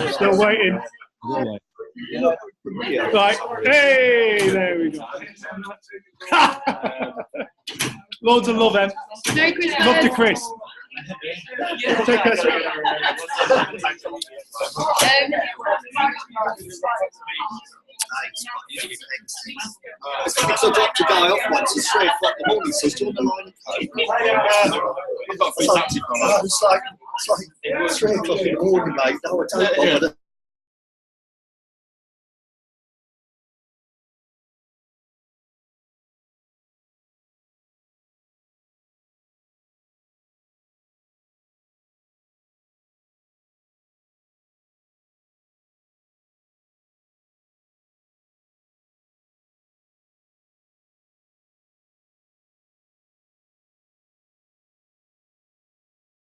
S1: still waiting. Right, hey, there we go. Loads of love, Em.
S3: Merry Christmas.
S1: Love to Chris. Take care.
S11: So Dr. Guy off once at 3 o'clock in the morning, says, do you want the line of code? It's like 3 o'clock in the morning, mate. No, I don't bother.